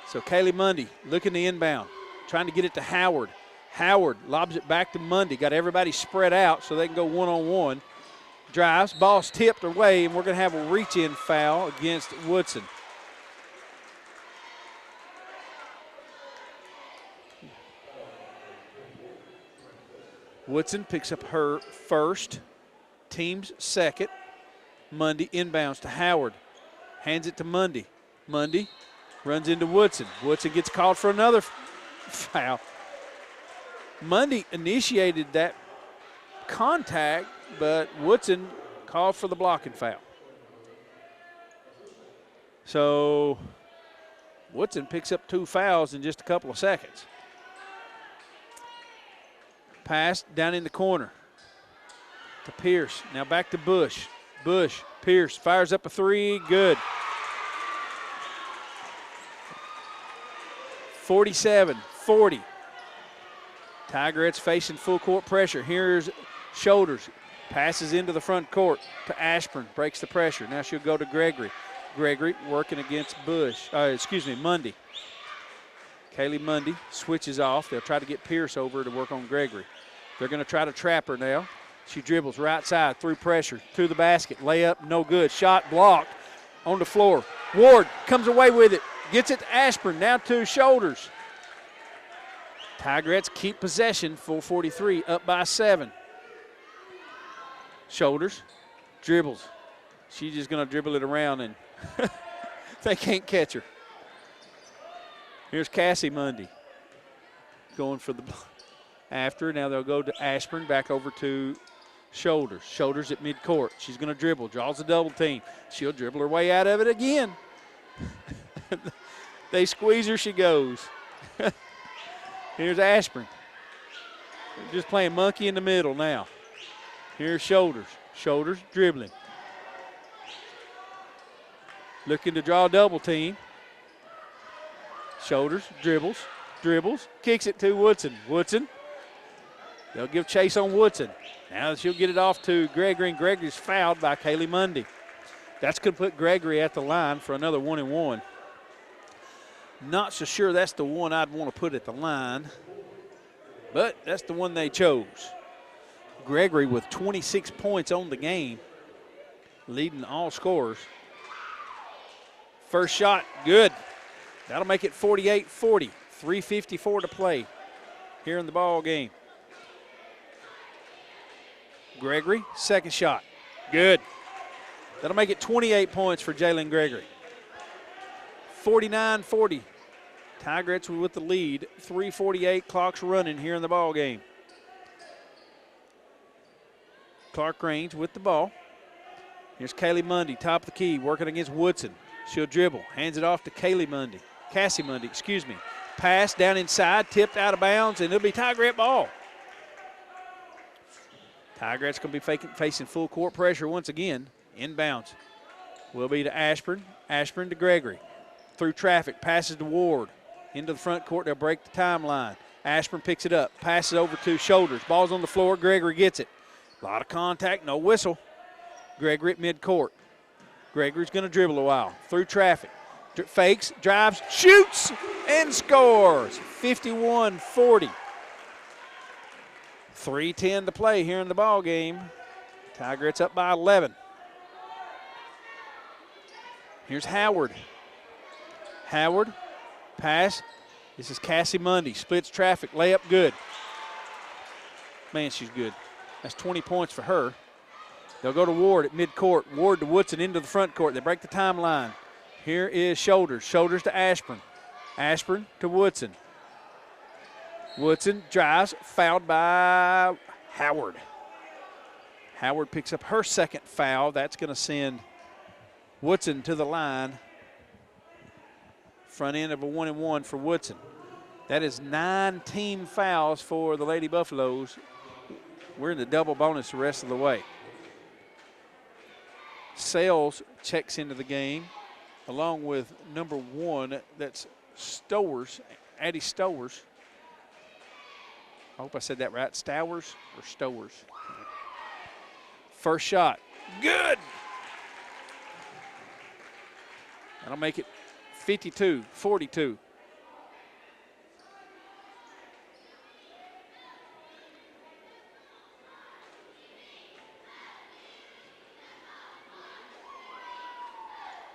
So Kaylee Mundy looking to inbound, trying to get it to Howard. Howard lobs it back to Mundy. Got everybody spread out so they can go one-on-one. Drives, ball's tipped away, and we're going to have a reach-in foul against Woodson. Woodson picks up her first, team's second. Mundy inbounds to Howard. Hands it to Mundy. Mundy runs into Woodson. Woodson gets called for another foul. Mundy initiated that contact, but Woodson called for the blocking foul. So Woodson picks up 2 fouls in just a couple of seconds. Pass down in the corner to Pierce. Now back to Bush. Pierce fires up a three, good. 47-40. Tigerettes facing full court pressure. Here's Shoulders. Passes into the front court to Ashburn. Breaks the pressure. Now she'll go to Gregory. Gregory working against Mundy. Kaylee Mundy switches off. They'll try to get Pierce over to work on Gregory. They're going to try to trap her now. She dribbles right side through pressure to the basket. Layup, no good. Shot blocked on the floor. Ward comes away with it. Gets it to Ashburn. Now to Shoulders. Tigerettes keep possession. Full 43, up by 7. Shoulders, dribbles. She's just going to dribble it around, and they can't catch her. Here's Cassie Mundy going for the after. Now they'll go to Ashburn, back over to Shoulders. Shoulders at midcourt. She's going to dribble, draws a double team. She'll dribble her way out of it again. They squeeze her, she goes. Here's Ashburn. They're just playing monkey in the middle now. Here's Shoulders. Shoulders dribbling. Looking to draw a double team. Shoulders dribbles, kicks it to Woodson. They'll give chase on Woodson. Now she'll get it off to Gregory, and Gregory's fouled by Kaylee Mundy. That's going to put Gregory at the line for another 1-and-1. Not so sure that's the one I'd want to put at the line, but that's the one they chose. Gregory with 26 points on the game, leading all scorers. First shot, good. That'll make it 48-40. 3:54 to play here in the ball game. Gregory, second shot, good. That'll make it 28 points for Jalen Gregory. 49-40. Tigerettes with the lead. 3:48, clock's running here in the ball game. Clarkrange with the ball. Here's Kaylee Mundy, top of the key, working against Woodson. She'll dribble, hands it off to Cassie Mundy, excuse me. Pass down inside, tipped out of bounds, and it'll be Tigerette ball. Tigerette's going to be facing full court pressure once again. Inbounds will be to Ashburn. Ashburn to Gregory. Through traffic, passes to Ward. Into the front court, they'll break the timeline. Ashburn picks it up, passes over to Shoulders. Ball's on the floor, Gregory gets it. A lot of contact, no whistle. Gregory at midcourt. Gregory's going to dribble a while. Through traffic. Fakes, drives, shoots, and scores. 51-40. 3:10 to play here in the ball game. Tigerettes up by 11. Here's Howard. Howard, pass. This is Cassie Mundy. Splits traffic, layup good. Man, she's good. That's 20 points for her. They'll go to Ward at midcourt. Ward to Woodson into the front court. They break the timeline. Here is Shoulders. Shoulders to Ashburn. Ashburn to Woodson. Woodson drives, fouled by Howard. Howard picks up her second foul. That's going to send Woodson to the line. Front end of a 1-and-1 for Woodson. That is 9 team fouls for the Lady Buffaloes. We're in the double bonus the rest of the way. Sales checks into the game along with number 1, that's Stowers, Addie Stowers. I hope I said that right. Stowers or Stowers? First shot, good. That'll make it 52-42.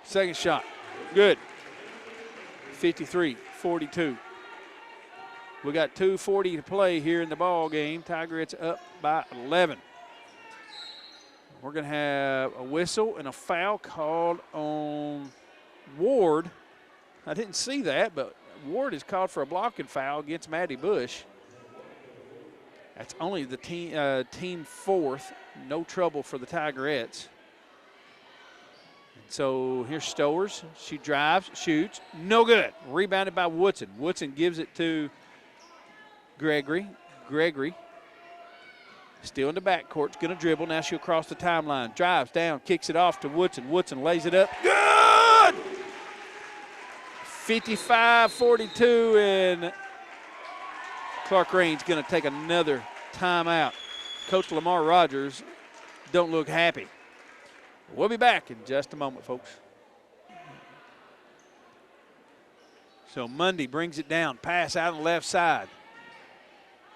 Second shot, good. 53-42. We got 2:40 to play here in the ball game. Tigerettes up by 11. We're going to have a whistle and a foul called on Ward. I didn't see that, but Ward is called for a blocking foul against Maddie Bush. That's only the team fourth. No trouble for the Tigerettes. So here's Stowers. She drives, shoots, no good. Rebounded by Woodson. Woodson gives it to Gregory. Gregory still in the backcourt. Is going to dribble. Now she'll cross the timeline. Drives down, kicks it off to Woodson. Woodson lays it up. Good! 55-42, and Clarkrange going to take another timeout. Coach Lamar Rogers don't look happy. We'll be back in just a moment, folks. So Mundy brings it down. Pass out on the left side.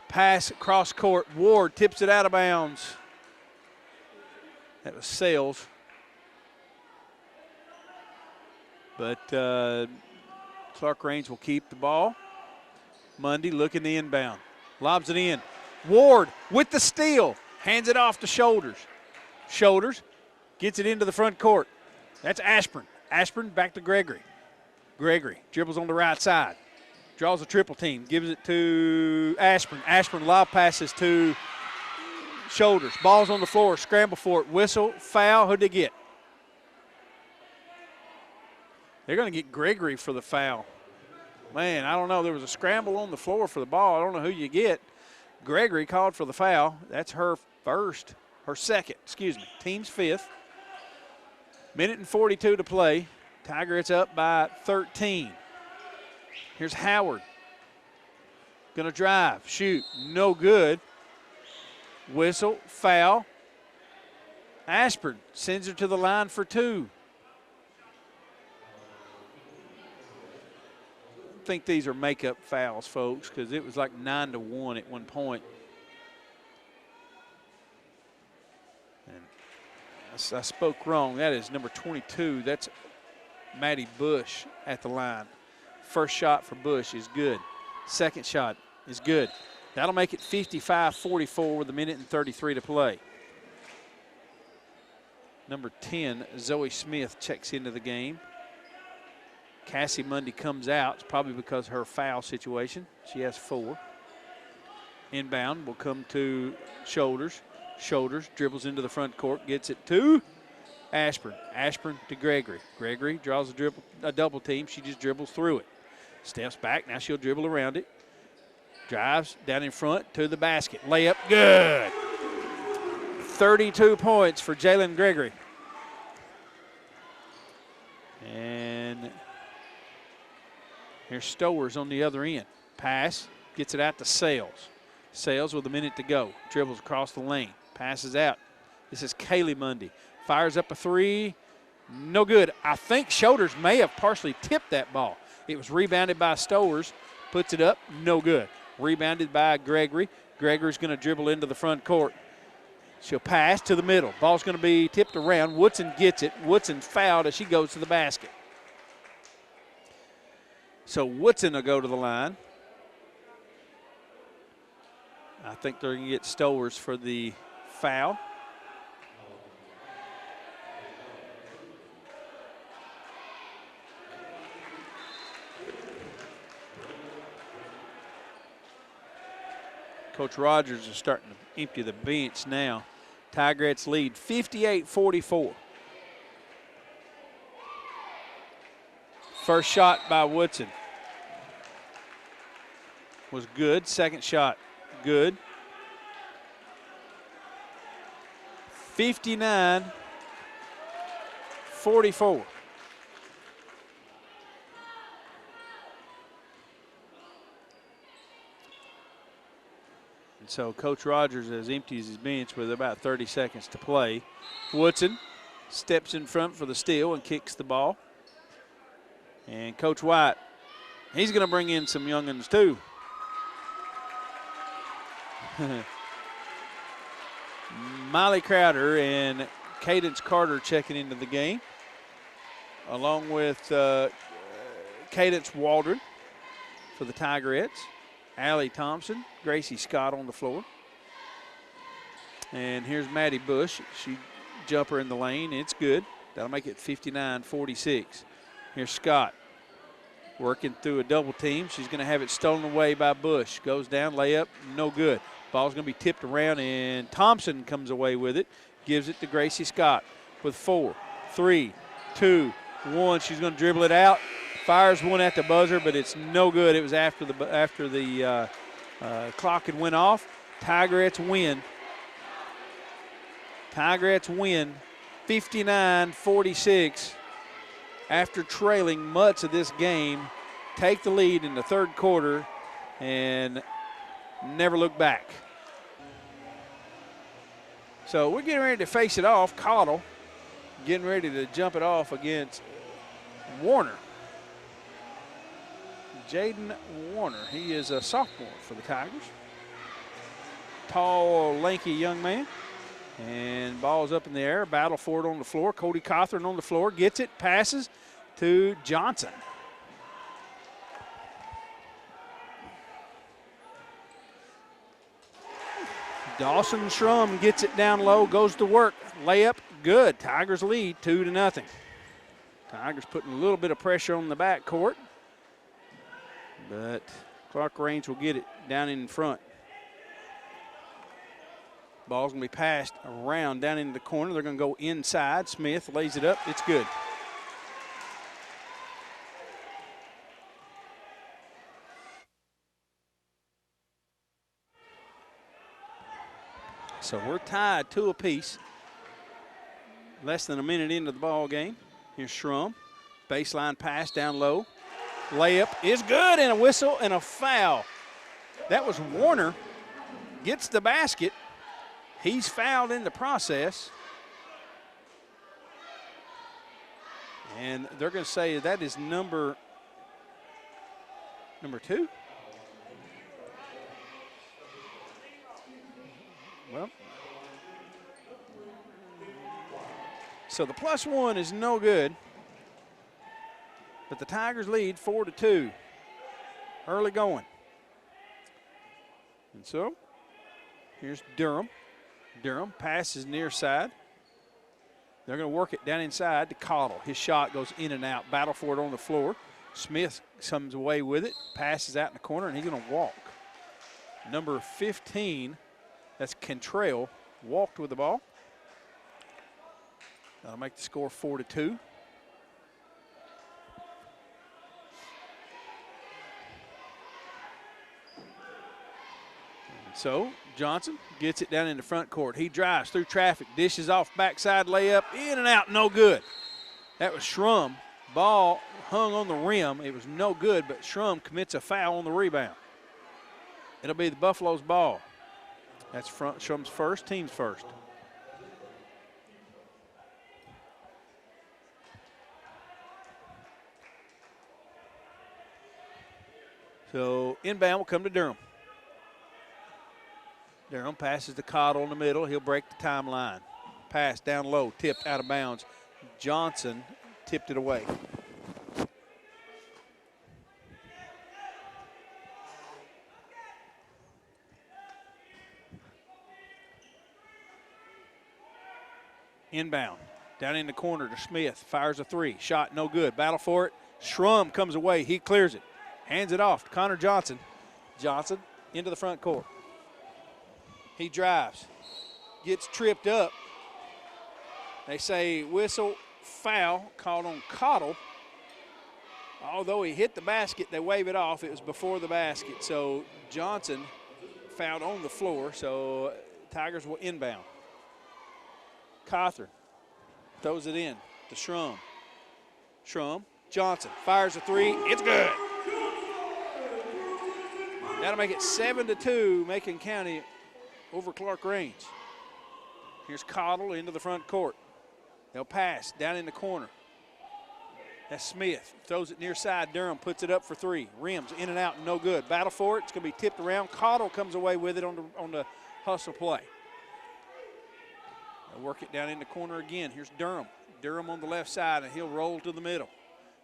Pass across court. Ward tips it out of bounds. That was Sales. But Clarkrange will keep the ball. Mundy looking the inbound. Lobs it in. Ward with the steal. Hands it off to Shoulders. Shoulders gets it into the front court. That's Ashburn. Ashburn back to Gregory. Gregory dribbles on the right side. Draws a triple team. Gives it to Ashburn. Ashburn lob passes to Shoulders. Ball's on the floor. Scramble for it. Whistle. Foul. Who'd they get? They're going to get Gregory for the foul. Man, I don't know. There was a scramble on the floor for the ball. I don't know who you get. Gregory called for the foul. That's her second, team's fifth. Minute and 42 to play. Tigerettes up by 13. Here's Howard. Going to drive, shoot, no good. Whistle, foul. Ashburn sends her to the line for 2. I think these are makeup fouls, folks, because it was like 9-1 at one point. And I spoke wrong. That is number 22. That's Maddie Bush at the line. First shot for Bush is good. Second shot is good. That'll make it 55-44 with 1:33 to play. Number 10, Zoe Smith, checks into the game. Cassie Mundy comes out. It's probably because of her foul situation. She has 4. Inbound will come to Shoulders. Shoulders dribbles into the front court, gets it to Ashburn. Ashburn to Gregory. Gregory draws a double team. She just dribbles through it. Steps back. Now she'll dribble around it. Drives down in front to the basket. Layup, good. 32 points for Jalen Gregory. And here's Stowers on the other end. Pass, gets it out to Sales. Sales with a minute to go. Dribbles across the lane. Passes out. This is Kaylee Mundy. Fires up a 3. No good. I think Shoulders may have partially tipped that ball. It was rebounded by Stowers. Puts it up. No good. Rebounded by Gregory. Gregory's going to dribble into the front court. She'll pass to the middle. Ball's going to be tipped around. Woodson gets it. Woodson fouled as she goes to the basket. So Woodson will go to the line. I think they're going to get Stowers for the foul. Coach Rogers is starting to empty the bench now. Tigerettes lead 58-44. First shot by Woodson was good. Second shot, good. 59-44. So Coach Rogers has emptied his bench with about 30 seconds to play. Woodson steps in front for the steal and kicks the ball. And Coach White, he's going to bring in some young'uns too. Miley Crowder and Cadence Carter checking into the game, along with Cadence Waldron for the Tigerettes. Allie Thompson, Gracie Scott on the floor. And here's Maddie Bush. She jumper in the lane. It's good. That'll make it 59-46. Here's Scott working through a double team. She's going to have it stolen away by Bush. Goes down, layup, no good. Ball's going to be tipped around, and Thompson comes away with it. Gives it to Gracie Scott with 4, 3, 2, 1. She's going to dribble it out. Fires one at the buzzer, but it's no good. It was after the clock had went off. Tigerettes win. Tigerettes win 59-46 after trailing much of this game. Take the lead in the third quarter and never look back. So we're getting ready to face it off. Cottle getting ready to jump it off against Warner. Jaden Warner. He is a sophomore for the Tigers. Tall, lanky young man. And ball's up in the air. Battle for it on the floor. Cody Cawthorn on the floor. Gets it. Passes to Johnson. Dawson Schrum gets it down low. Goes to work. Layup. Good. Tigers lead 2-0. Tigers putting a little bit of pressure on the backcourt. But Clarkrange will get it down in front. Ball's going to be passed around down into the corner. They're going to go inside. Smith lays it up. It's good. So we're tied 2 apiece. Less than a minute into the ball game. Here's Schrum. Baseline pass down low. Layup is good, and a whistle and a foul. That was Warner. Gets the basket. He's fouled in the process. And they're going to say that is number 2. Well, so the +1 is no good. But the Tigers lead 4-2. Early going. And so here's Durham. Durham passes near side. They're going to work it down inside to Cottle. His shot goes in and out. Battle for it on the floor. Smith comes away with it, passes out in the corner, and he's going to walk. Number 15, that's Cantrell, walked with the ball. That'll make the score 4-2. So Johnson gets it down in the front court. He drives through traffic, dishes off backside layup, in and out, no good. That was Schrum. Ball hung on the rim. It was no good, but Schrum commits a foul on the rebound. It'll be the Buffaloes' ball. That's Schrum's first, team's first. So inbound will come to Durham. Durham passes to Cottle in the middle. He'll break the timeline. Pass down low, tipped out of bounds. Johnson tipped it away. Inbound, down in the corner to Smith. Fires a three. Shot no good. Battle for it. Schrum comes away. He clears it. Hands it off to Connor Johnson. Johnson into the front court. He drives, gets tripped up. They say whistle, foul called on Cottle. Although he hit the basket, they wave it off. It was before the basket. So Johnson fouled on the floor, so Tigers will inbound. Cawthorn throws it in to Schrum. Schrum, Johnson fires a three. It's good. That'll make it 7-2, Macon County over Clarkrange. Here's Cottle into the front court. They'll pass down in the corner. That's Smith. Throws it near side. Durham puts it up for three. Rims in and out, no good. Battle for it. It's going to be tipped around. Cottle comes away with it on the hustle play. They'll work it down in the corner again. Here's Durham. Durham on the left side, and he'll roll to the middle.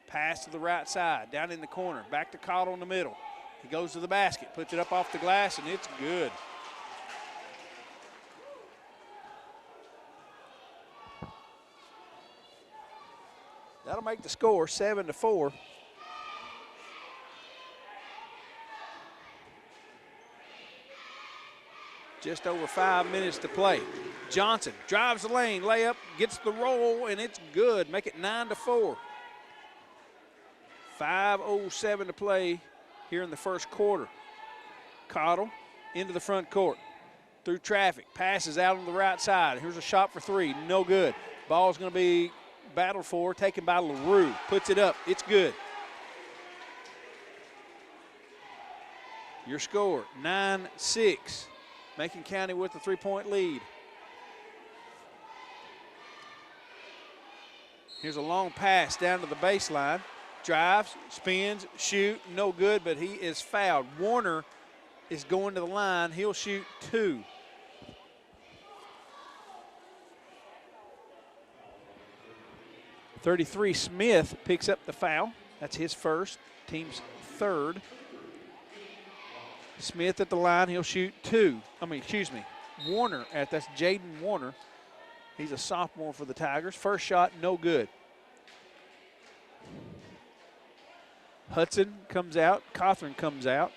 Pass to the right side, down in the corner. Back to Cottle in the middle. He goes to the basket, puts it up off the glass, and it's good. That'll make the score 7-4. Just over 5 minutes to play. Johnson drives the lane, layup, gets the roll, and it's good. Make it 9-4. 5:07 to play here in the first quarter. Cottle into the front court. Through traffic, passes out on the right side. Here's a shot for three, no good. Ball's going to be battled for, taken by LaRue. Puts it up, it's good. Your score, 9-6. Macon County with the three-point lead. Here's a long pass down to the baseline. Drives, spins, shoot, no good, but he is fouled. Warner is going to the line. He'll shoot two. .33 Smith picks up the foul. That's his first, team's third. Smith at the line, he'll shoot two. Warner that's Jaden Warner. He's a sophomore for the Tigers. First shot, no good. Hudson comes out, Cawthorn comes out.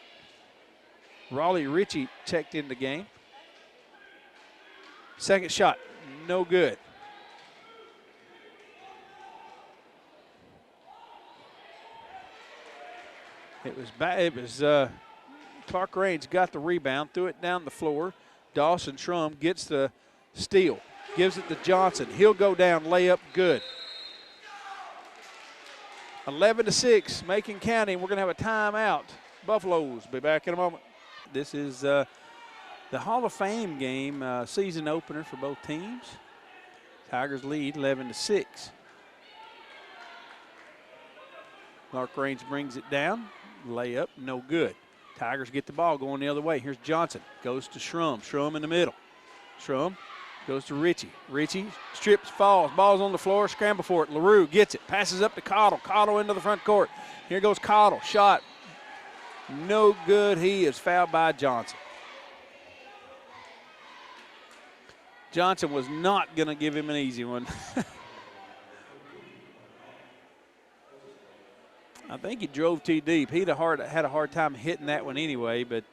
Raleigh Ritchie checked in the game. Second shot, no good. It was Clarkrange got the rebound, threw it down the floor. Dawson Schrum gets the steal, gives it to Johnson. He'll go down, layup, good. 11-6, Macon County. We're going to have a timeout. Buffaloes be back in a moment. This is the Hall of Fame game, season opener for both teams. Tigers lead 11-6. Clarkrange brings it down. Layup, no good. Tigers get the ball going the other way. Here's Johnson. Goes to Schrum. Schrum in the middle. Schrum Goes to Richie. Richie strips, falls. Ball's on the floor. Scramble for it. LaRue gets it. Passes up to Cottle. Cottle into the front court. Here goes Cottle. Shot. No good. He is fouled by Johnson. Johnson was not going to give him an easy one. I think he drove too deep. He'd had a hard time hitting that one anyway, but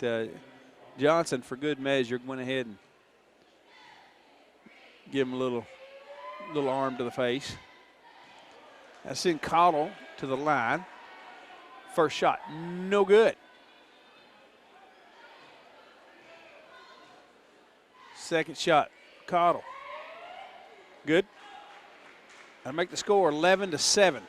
Johnson, for good measure, went ahead and give him a little arm to the face. I sent Cottle to the line. First shot, no good. Second shot, Cottle. Good. That'll make the score 11-7.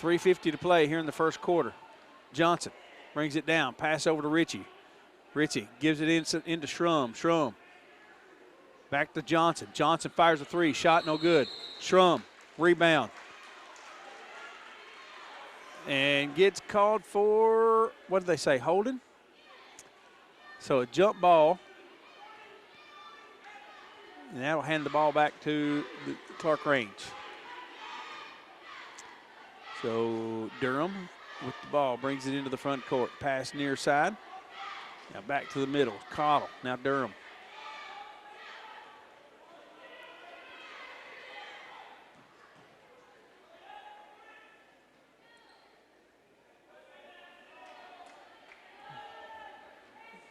3:50 to play here in the first quarter. Johnson brings it down. Pass over to Richie. Richie gives it into Schrum. Schrum back to Johnson. Johnson fires a three. Shot no good. Schrum rebound. And gets called for, what did they say, holding? So a jump ball. And that'll hand the ball back to Clarkrange. So Durham with the ball brings it into the front court. Pass near side. Now back to the middle. Cottle. Now Durham.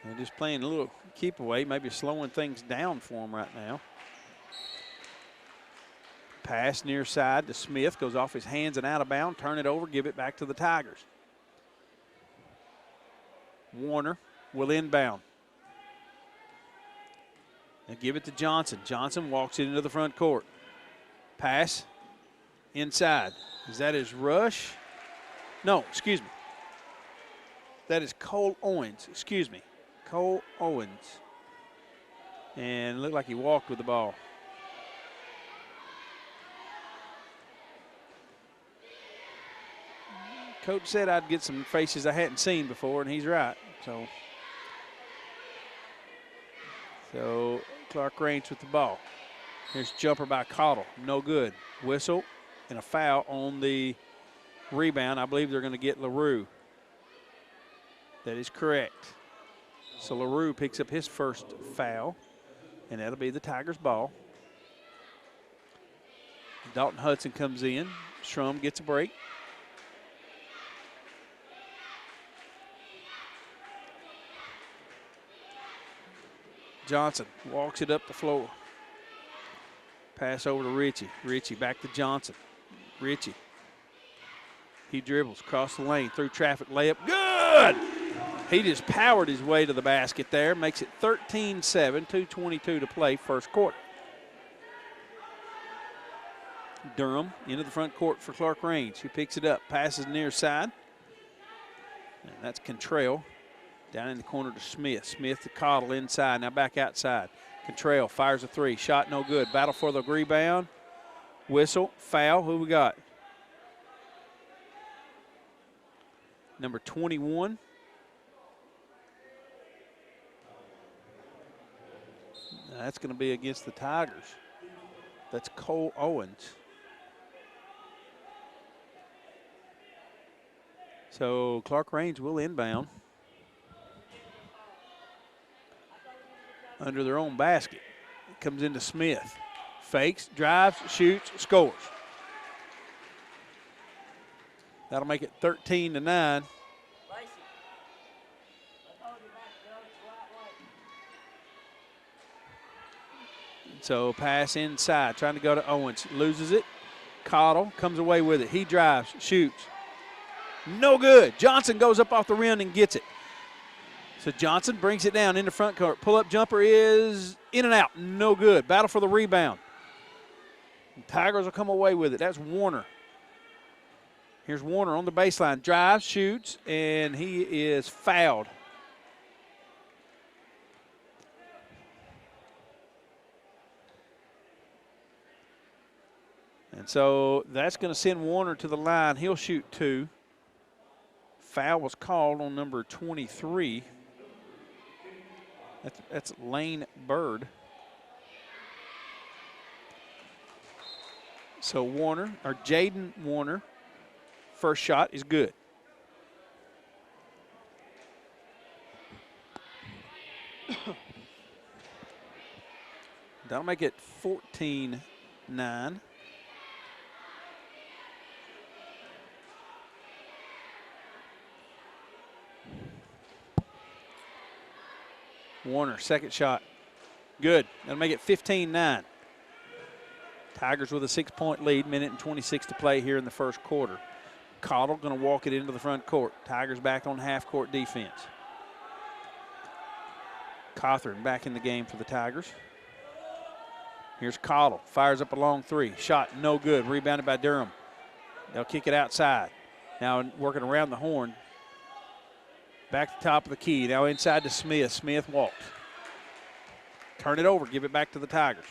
They're just playing a little keep away, maybe slowing things down for them right now. Pass near side to Smith. Goes off his hands and out of bounds. Turn it over. Give it back to the Tigers. Warner will inbound. And give it to Johnson. Johnson walks it into the front court. Pass inside. Is that his rush? No, excuse me. That is Cole Owens. Excuse me. Cole Owens. And looked like he walked with the ball. Coach said I'd get some faces I hadn't seen before, and he's right. So Clarkrange with the ball. Here's jumper by Cottle. No good. Whistle and a foul on the rebound. I believe they're going to get LaRue. That is correct. So LaRue picks up his first foul, and that'll be the Tigers' ball. Dalton Hudson comes in. Schrum gets a break. Johnson walks it up the floor. Pass over to Richie. Richie back to Johnson. Richie. He dribbles across the lane through traffic. Layup. Good! He just powered his way to the basket there. Makes it 13-7, 2:22 to play first quarter. Durham into the front court for Clarkrange. He picks it up. Passes near side. And that's Contrail. Down in the corner to Smith. Smith to Cottle inside. Now back outside. Contrail fires a three. Shot no good. Battle for the rebound. Whistle. Foul. Who we got? Number 21. Now that's going to be against the Tigers. That's Cole Owens. So Clarkrange will inbound. Under their own basket. It comes into Smith. Fakes, drives, shoots, scores. That'll make it 13-9. So pass inside, trying to go to Owens. Loses it. Cottle comes away with it. He drives, shoots. No good. Johnson goes up off the rim and gets it. So Johnson brings it down in the front court. Pull-up jumper is in and out. No good. Battle for the rebound. The Tigers will come away with it. That's Warner. Here's Warner on the baseline. Drives, shoots, and he is fouled. And so that's going to send Warner to the line. He'll shoot two. Foul was called on number 23. That's Lane Bird. So Jaden Warner, first shot is good. That'll make it 14-9. Warner, second shot. Good. That'll make it 15-9. Tigers with a 6-point lead, minute and 26 to play here in the first quarter. Cottle going to walk it into the front court. Tigers back on half-court defense. Cawthorn back in the game for the Tigers. Here's Cottle, fires up a long three. Shot no good, rebounded by Durham. They'll kick it outside. Now working around the horn. Back to the top of the key, now inside to Smith. Smith walks. Turn it over, give it back to the Tigers.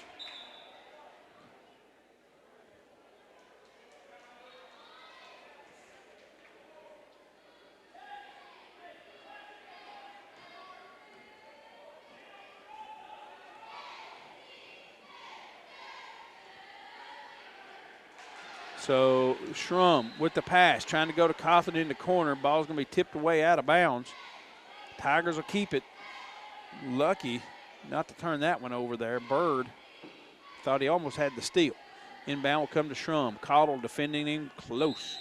So Schrum with the pass, trying to go to Cawthorn in the corner. Ball's going to be tipped away out of bounds. Tigers will keep it. Lucky not to turn that one over there. Bird thought he almost had the steal. Inbound will come to Schrum. Cottle defending him close.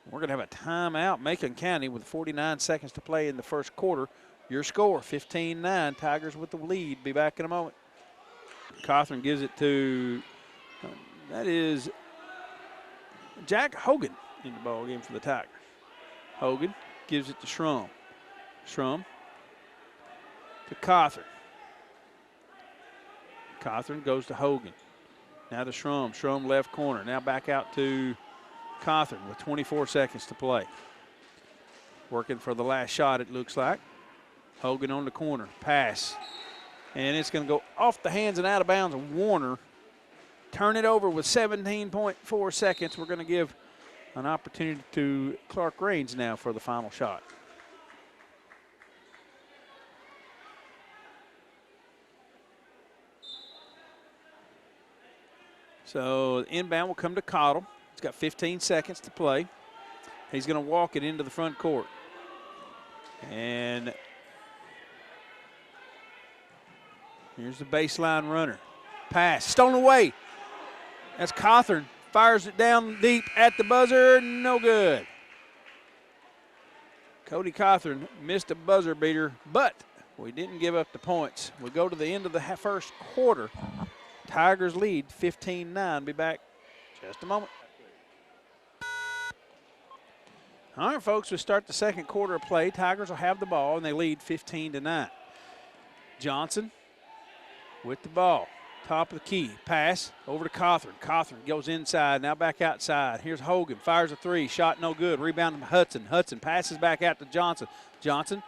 We're going to have a timeout. Macon County with 49 seconds to play in the first quarter. Your score, 15-9. Tigers with the lead. Be back in a moment. Cawthorn gives it to, that is Jack Hogan in the ball game for the Tigers. Hogan gives it to Schrum. Schrum to Cawthorn. Cawthorn goes to Hogan. Now to Schrum. Schrum left corner. Now back out to Cawthorn with 24 seconds to play. Working for the last shot, it looks like. Hogan on the corner. Pass. And it's going to go off the hands and out of bounds of Warner. Turn it over with 17.4 seconds. We're going to give an opportunity to Clarkrange now for the final shot. So inbound will come to Cottle. He's got 15 seconds to play. He's going to walk it into the front court. And here's the baseline runner. Pass, stolen away. That's Cawthorn. Fires it down deep at the buzzer. No good. Cody Cawthorn missed a buzzer beater, but we didn't give up the points. We go to the end of the first quarter. Tigers lead 15-9. Be back just a moment. All right, folks, we start the second quarter of play. Tigers will have the ball, and they lead 15-9. Johnson with the ball. Top of the key. Pass over to Cawthorn. Cawthorn goes inside, now back outside. Here's Hogan. Fires a three. Shot no good. Rebound to Hudson. Hudson passes back out to Johnson. Johnson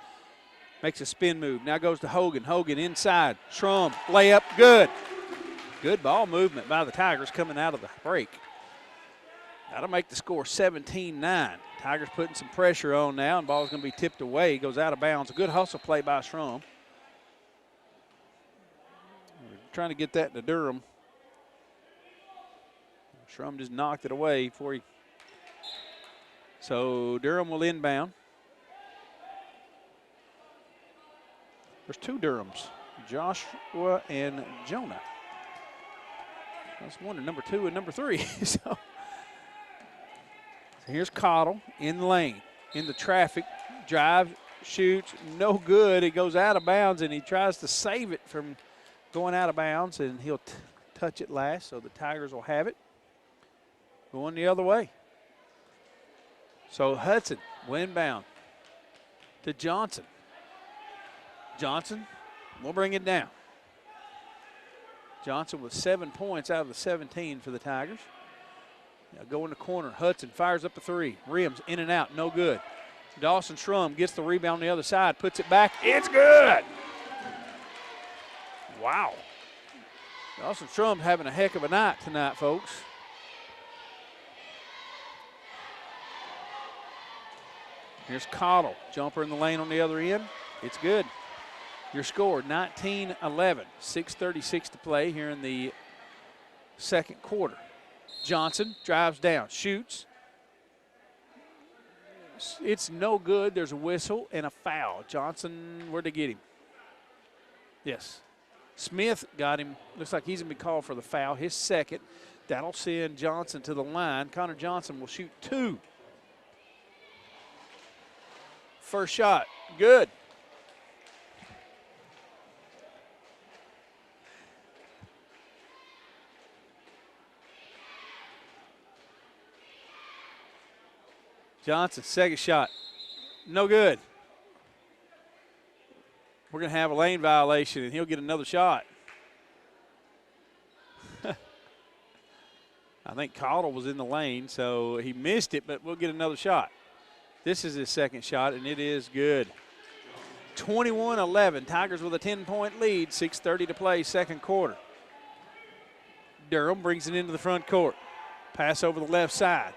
makes a spin move. Now goes to Hogan. Hogan inside. Schrum. Layup. Good. Good ball movement by the Tigers coming out of the break. That'll make the score 17-9. Tigers putting some pressure on now, and ball's going to be tipped away. Goes out of bounds. A good hustle play by Schrum. Trying to get that to Durham. Schrum just knocked it away before he. So Durham will inbound. There's two Durhams, Joshua and Jonah. I was wondering, number 2 and number 3. So here's Cottle in the lane, in the traffic, drives, shoots, no good. It goes out of bounds, and he tries to save it from going out of bounds, and he'll touch it last, so the Tigers will have it. Going the other way. So Hudson will inbound to Johnson. Johnson will bring it down. Johnson with 7 points out of the 17 for the Tigers. Now go in the corner. Hudson fires up the three. Rims in and out, no good. Dawson Schrum gets the rebound on the other side, puts it back. It's good. Wow. Dawson Schrum having a heck of a night tonight, folks. Here's Cottle. Jumper in the lane on the other end. It's good. Your score, 19-11, 6:36 to play here in the second quarter. Johnson drives down, shoots. It's no good. There's a whistle and a foul. Johnson, where'd they get him? Yes. Smith got him. Looks like he's going to be called for the foul, his second. That'll send Johnson to the line. Connor Johnson will shoot 2. First shot, good. Johnson, second shot, no good. We're going to have a lane violation, and he'll get another shot. I think Cottle was in the lane, so he missed it, but we'll get another shot. This is his second shot, and it is good. 21-11, Tigers with a 10-point lead, 6:30 to play, second quarter. Durham brings it into the front court. Pass over the left side.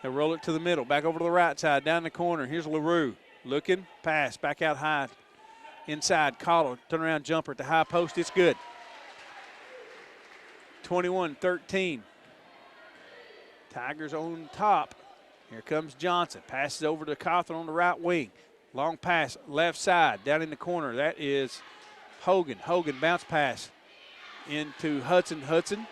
They'll roll it to the middle, back over to the right side, down the corner. Here's LaRue looking, pass, back out high. Inside, Cottle, turnaround jumper at the high post. It's good. 21-13. Tigers on top. Here comes Johnson. Passes over to Cawthorn on the right wing. Long pass, left side, down in the corner. That is Hogan. Hogan bounce pass into Hudson. Hudson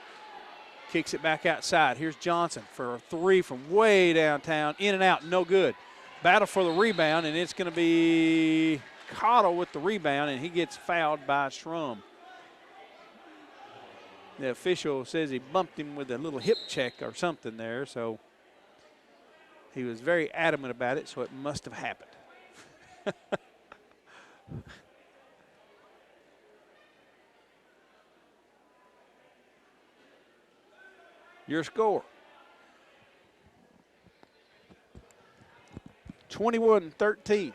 kicks it back outside. Here's Johnson for a 3 from way downtown. In and out, no good. Battle for the rebound, and it's going to be Cottle with the rebound, and he gets fouled by Schrum. The official says he bumped him with a little hip check or something there, so he was very adamant about it, so it must have happened. Your score, 21-13.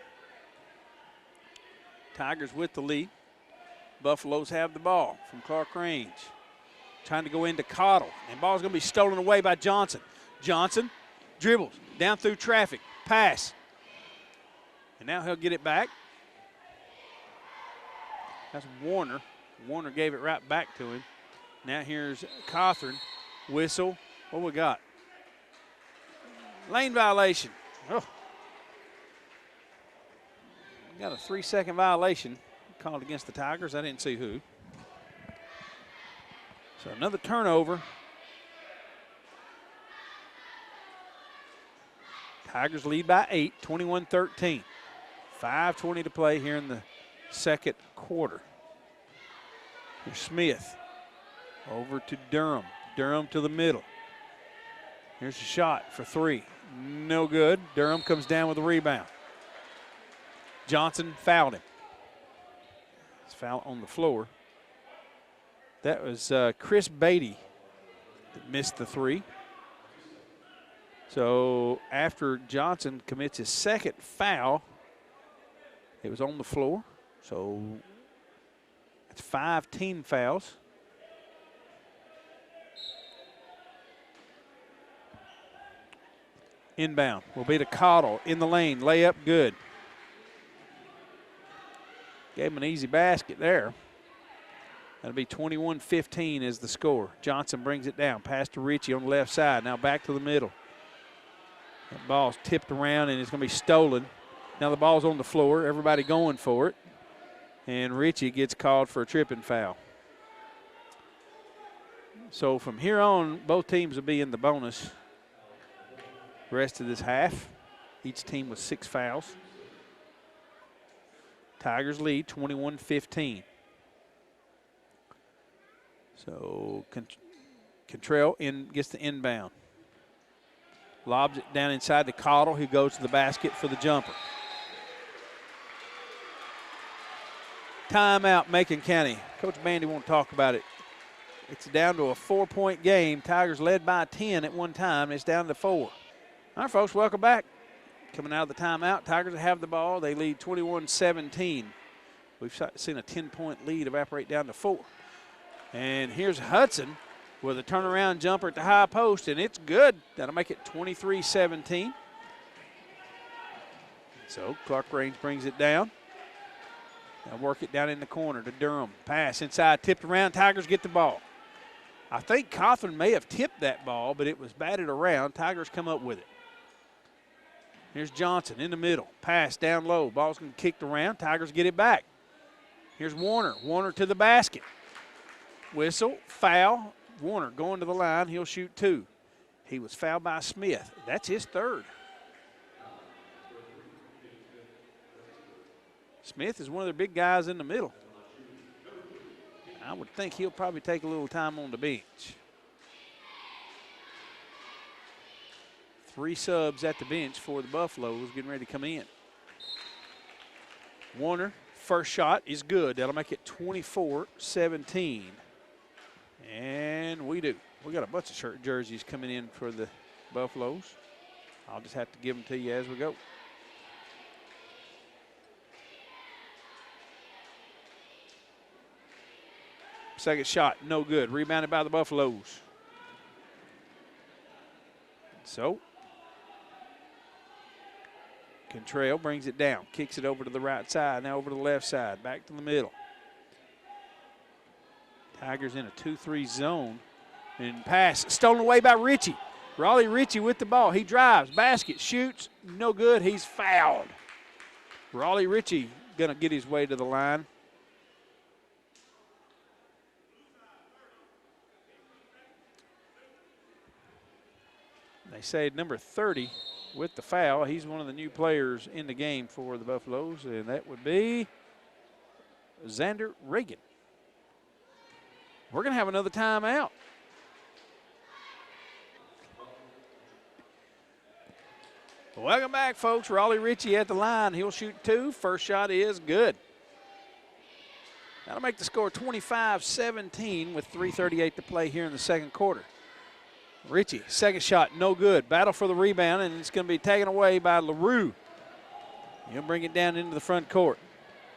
Tigers with the lead. Buffaloes have the ball from Clarkrange. Trying to go into Cottle, and ball's going to be stolen away by Johnson. Johnson dribbles down through traffic, pass, and now he'll get it back. That's Warner. Warner gave it right back to him. Now here's Cawthorn. Whistle. What we got? Lane violation. Oh. Got a 3-second violation called against the Tigers. I didn't see who. So another turnover. Tigers lead by 8, 21-13. 5:20 to play here in the second quarter. Here's Smith over to Durham. Durham to the middle. Here's a shot for 3. No good. Durham comes down with a rebound. Johnson fouled him. It's foul on the floor. That was Chris Beatty that missed the 3. So after Johnson commits his second foul, it was on the floor. So it's 5 team fouls. Inbound will be to Cottle in the lane. Layup good. Gave him an easy basket there. That'll be 21-15 is the score. Johnson brings it down. Pass to Ritchie on the left side. Now back to the middle. That ball's tipped around and it's going to be stolen. Now the ball's on the floor. Everybody going for it. And Ritchie gets called for a tripping foul. So from here on, both teams will be in the bonus the rest of this half. Each team with 6 fouls. Tigers lead 21-15. So Cantrell gets the inbound. Lobs it down inside to Cottle, who goes to the basket for the jumper. Timeout, Macon County. Coach Bandy won't talk about it. It's down to a 4-point game. Tigers led by 10 at one time. It's down to 4. All right, folks, welcome back. Coming out of the timeout, Tigers have the ball. They lead 21-17. We've seen a 10-point lead evaporate down to 4. And here's Hudson with a turnaround jumper at the high post, and it's good. That'll make it 23-17. So Clarkrange brings it down. They'll work it down in the corner to Durham. Pass inside, tipped around. Tigers get the ball. I think Cawthorn may have tipped that ball, but it was batted around. Tigers come up with it. Here's Johnson in the middle. Pass down low. Ball's going to kicked around. Tigers get it back. Here's Warner. Warner to the basket. Whistle, foul. Warner going to the line. He'll shoot 2. He was fouled by Smith. That's his 3rd. Smith is one of their big guys in the middle. I would think he'll probably take a little time on the bench. 3 subs at the bench for the Buffaloes getting ready to come in. Warner, first shot is good. That'll make it 24-17. And we do. We got a bunch of shirt jerseys coming in for the Buffaloes. I'll just have to give them to you as we go. Second shot, no good. Rebounded by the Buffaloes. So, Contrail brings it down, kicks it over to the right side, now over to the left side, back to the middle. Tigers in a 2-3 zone. And pass stolen away by Ritchie. Raleigh Ritchie with the ball. He drives, basket, shoots, no good. He's fouled. Raleigh Ritchie going to get his way to the line. They say number 30 with the foul. He's one of the new players in the game for the Buffaloes, and that would be Xander Reagan. We're going to have another timeout. Welcome back, folks. Raleigh Ritchie at the line. He'll shoot 2. First shot is good. That'll make the score 25-17 with 3:38 to play here in the second quarter. Ritchie, second shot, no good. Battle for the rebound, and it's going to be taken away by LaRue. He'll bring it down into the front court.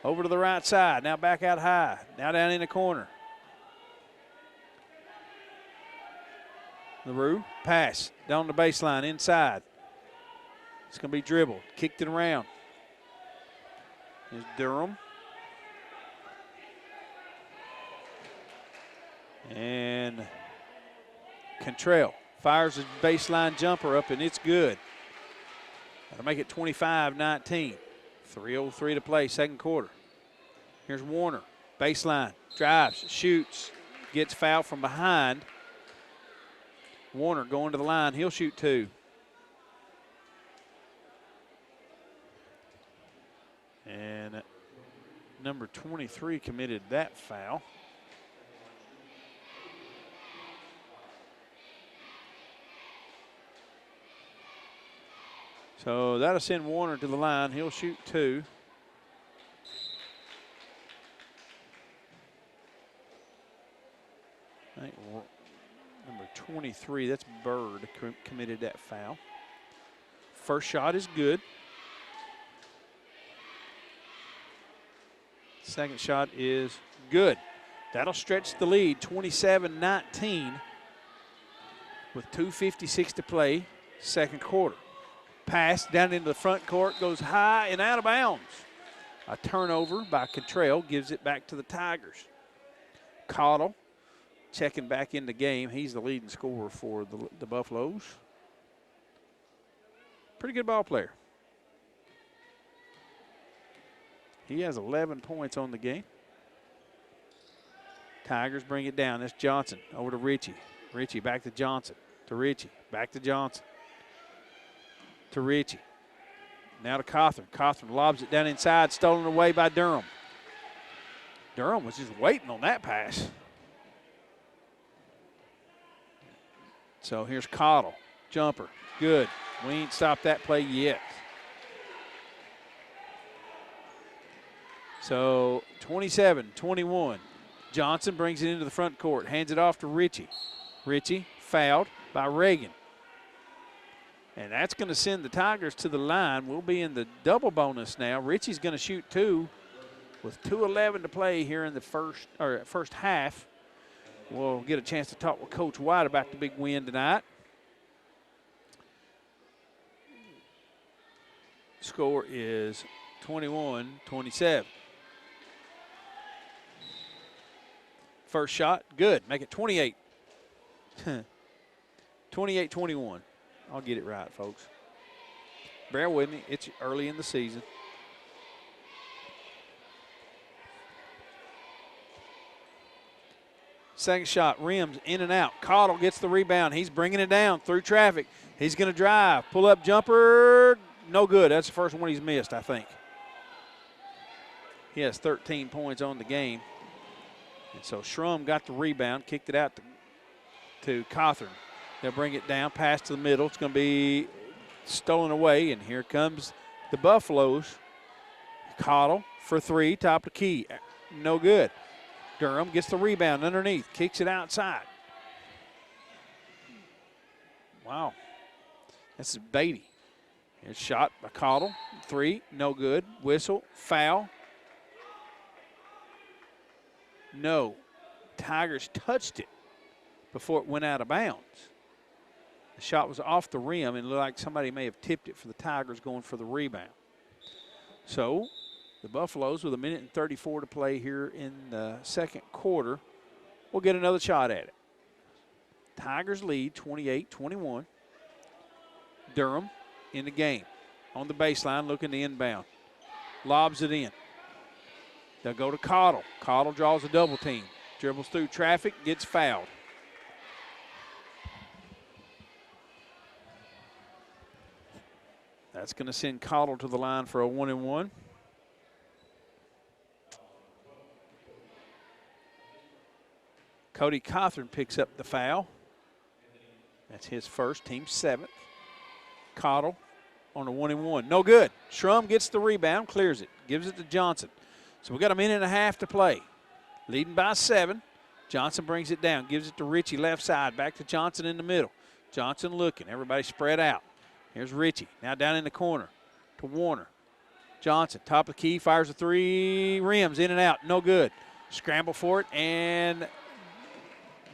Over to the right side, now back out high. Now down in the corner. LaRue, pass, down the baseline, inside. It's going to be dribbled, kicked it around. Here's Durham. And Contrail fires a baseline jumper up, and it's good. That'll make it 25-19. 3:03 to play, second quarter. Here's Warner, baseline, drives, shoots, gets fouled from behind. Warner going to the line, he'll shoot 2. And number 23 committed that foul. So that'll send Warner to the line. He'll shoot 2. I think number 23, that's Bird, committed that foul. First shot is good. Second shot is good. That'll stretch the lead, 27-19 with 2:56 to play, second quarter. Pass down into the front court, goes high and out of bounds. A turnover by Contrail gives it back to the Tigers. Cottle checking back in the game. He's the leading scorer for the Buffaloes. Pretty good ball player. He has 11 points on the game. Tigers bring it down. That's Johnson over to Ritchie. Ritchie back to Johnson. To Ritchie. Back to Johnson. To Ritchie. Now to Cawthorn. Cawthorn lobs it down inside, stolen away by Durham. Durham was just waiting on that pass. So here's Cottle. Jumper. Good. We ain't stopped that play yet. So 27-21. Johnson brings it into the front court. Hands it off to Ritchie. Ritchie fouled by Reagan. And that's going to send the Tigers to the line. We'll be in the double bonus now. Ritchie's going to shoot 2 with 2:11 to play here in the first half. We'll get a chance to talk with Coach White about the big win tonight. Score is 21-27. First shot, good. Make it 28. 28-21. I'll get it right, folks. Bear with me. It's early in the season. Second shot, rims in and out. Cottle gets the rebound. He's bringing it down through traffic. He's going to drive. Pull-up jumper, no good. That's the first one he's missed, I think. He has 13 points on the game. And so Schrum got the rebound, kicked it out to Cawthorn. They'll bring it down, pass to the middle. It's going to be stolen away, and here comes the Buffaloes. Cottle for three, top of the key. No good. Durham gets the rebound underneath, kicks it outside. Wow. That's Beatty. Here's shot by Cottle. Three, no good. Whistle, foul. No. Tigers touched it before it went out of bounds. The shot was off the rim and looked like somebody may have tipped it for the Tigers going for the rebound. So the Buffaloes, with 1:34 to play here in the second quarter, will get another shot at it. Tigers lead 28-21. Durham in the game. On the baseline, looking to inbound. Lobs it in. They'll go to Cottle. Cottle draws a double team. Dribbles through traffic, gets fouled. That's going to send Cottle to the line for a 1-and-1. Cody Cawthorn picks up the foul. That's his first, team seventh. Cottle on a 1-and-1. No good. Schrum gets the rebound, clears it, gives it to Johnson. So we got 1.5 minutes to play. Leading by 7. Johnson brings it down, gives it to Ritchie left side, back to Johnson in the middle. Johnson looking, everybody spread out. Here's Ritchie, now down in the corner to Warner. Johnson, top of the key, fires a three, rims in and out, no good. Scramble for it, and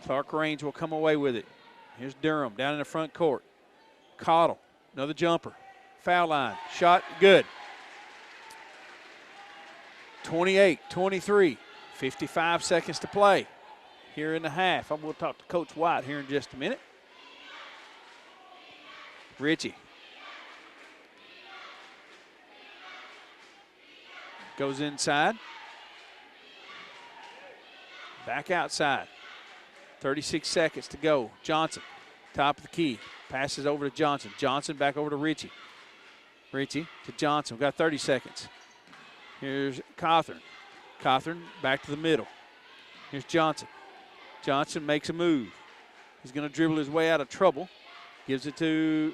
Clarkrange will come away with it. Here's Durham down in the front court. Cottle, another jumper. Foul line, shot, good. 28-23, 55 seconds to play here in the half. I'm going to talk to Coach White here in just a minute. Ritchie goes inside. Back outside. 36 seconds to go. Johnson, top of the key. Passes over to Johnson. Johnson back over to Ritchie. Ritchie to Johnson. We've got 30 seconds. Here's Cawthorn. Cawthorn back to the middle. Here's Johnson. Johnson makes a move. He's going to dribble his way out of trouble. Gives it to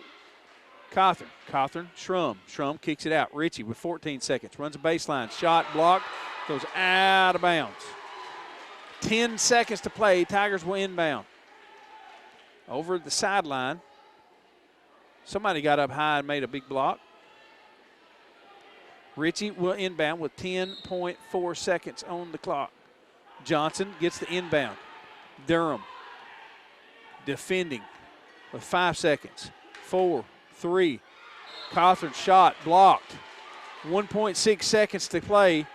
Cawthorn. Cawthorn, Schrum. Schrum kicks it out. Ritchie with 14 seconds. Runs a baseline. Shot blocked. Goes out of bounds. 10 seconds to play. Tigers will inbound. Over the sideline. Somebody got up high and made a big block. Ritchie will inbound with 10.4 seconds on the clock. Johnson gets the inbound. Durham defending with 5 seconds. 4, 3. Cawthorn shot blocked. 1.6 seconds to play.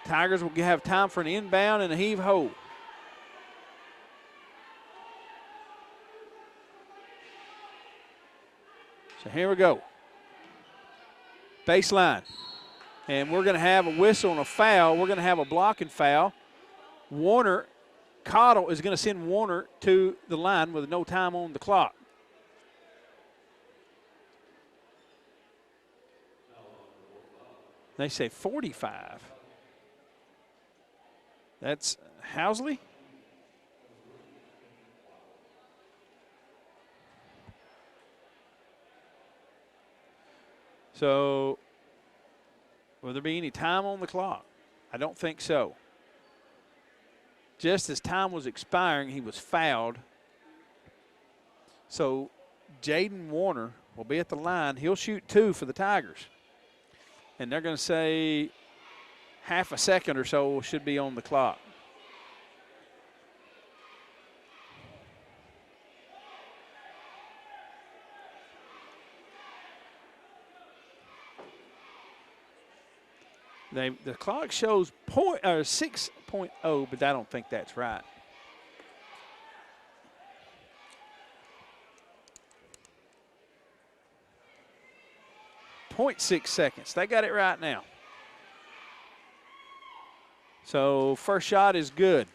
Tigers will have time for an inbound and a heave-ho. So here we go. Baseline. And we're going to have a whistle and a foul. We're going to have a blocking foul. Warner, Cottle is going to send Warner to the line with no time on the clock. They say 45. That's Housley. So, will there be any time on the clock? I don't think so. Just as time was expiring, he was fouled. So, Jaden Warner will be at the line. He'll shoot 2 for the Tigers. And they're going to say half a second or so should be on the clock. The clock shows 6 6.0, but I don't think that's right. .6 seconds. They got it right now. So first shot is good.